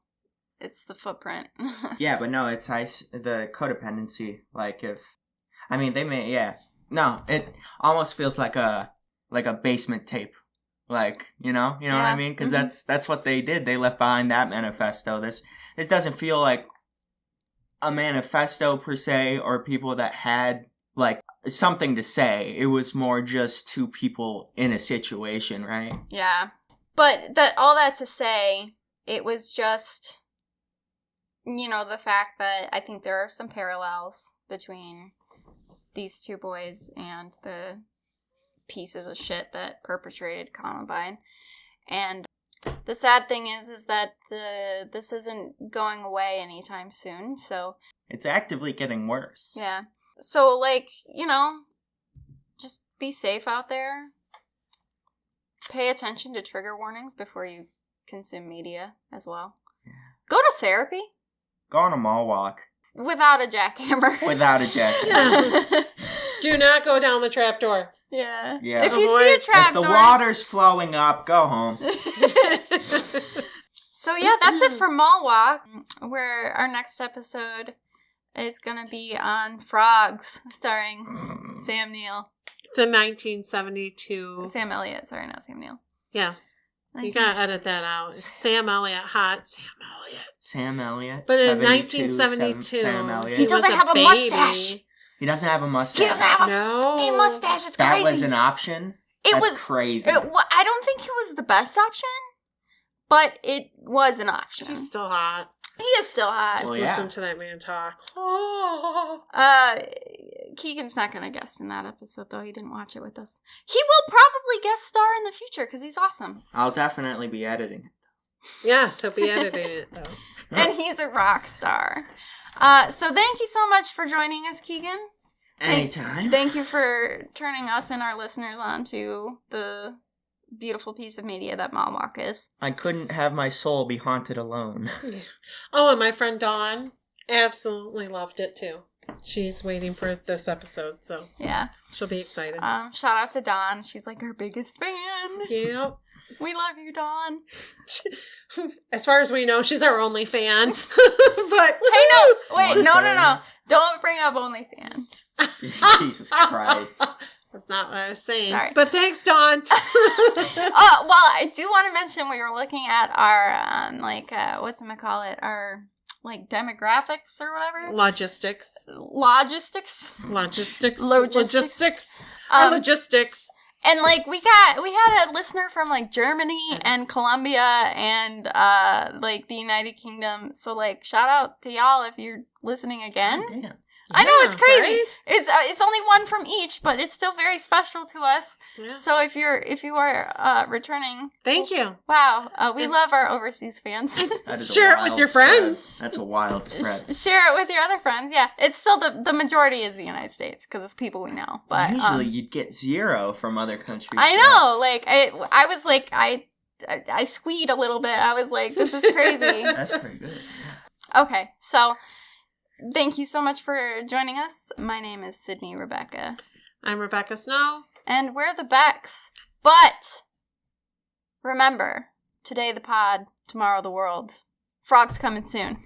it's the footprint. Yeah, but no, it's the codependency. Like they may no, it almost feels like a basement tape. Like, you know what I mean? Because that's what they did. They left behind that manifesto. This doesn't feel like a manifesto per se, or people that had like something to say. It was more just two people in a situation, right? Yeah. But all that to say, it was just, you know, the fact that I think there are some parallels between these two boys and the pieces of shit that perpetrated Columbine. And the sad thing is that this isn't going away anytime soon, so it's actively getting worse. Yeah. So, like, you know, just be safe out there. Pay attention to trigger warnings before you consume media as well. Yeah. Go to therapy. Go on a Mallwalk. Without a jackhammer. Without a jackhammer. Do not go down the trapdoor. Yeah. If you see a trapdoor, if the water's flowing up, go home. So yeah, that's it for Mallwalk, where our next episode is going to be on Frogs, starring Sam Neill. It's a 1972. Sam Elliott, sorry, not Sam Neill. Yes. You gotta edit that out. It's Sam Elliott, hot Sam Elliott. But in 1972, Sam Elliott. He doesn't have a mustache. He doesn't have a mustache. He doesn't have a fucking mustache. It's that crazy. That was an option? That's crazy. I don't think it was the best option, but it was an option. He's still hot. He is still hot. Just listen to that man talk. Oh. Keegan's not going to guest in that episode, though. He didn't watch it with us. He will probably guest star in the future, because he's awesome. I'll definitely be editing it. Yes, he'll be editing it, though. And he's a rock star. So thank you so much for joining us, Keegan. Anytime. Thank you for turning us and our listeners on to the beautiful piece of media that Mallwalk is. I couldn't have my soul be haunted alone. Oh, and my friend Dawn absolutely loved it too. She's waiting for this episode, so yeah, she'll be excited. Shout out to Dawn. She's like our biggest fan. Yep. We love you, Dawn. As far as we know, she's our only fan. But hey, no, wait, no. Don't bring up OnlyFans. Jesus Christ. That's not what I was saying. Sorry. But thanks, Dawn. Well, I do want to mention we were looking at our, our, demographics or whatever. Logistics. Our logistics. And, we had a listener from, Germany and Colombia and, the United Kingdom. So, shout out to y'all if you're listening again. Oh, damn. I know, it's crazy. Right? It's only one from each, but it's still very special to us. Yeah. So if you are returning, thank you. Wow, we love our overseas fans. Share it with your friends. That's a wild spread. Share it with your other friends. Yeah, it's still the majority is the United States because it's people we know. But usually you'd get 0 from other countries. I know. I was I squeed a little bit. I was like, this is crazy. That's pretty good. Okay, so. Thank you so much for joining us. My name is Sydney Rebecca. I'm Rebecca Snow. And we're the Becks. But remember, today the pod, tomorrow the world. Frogs coming soon.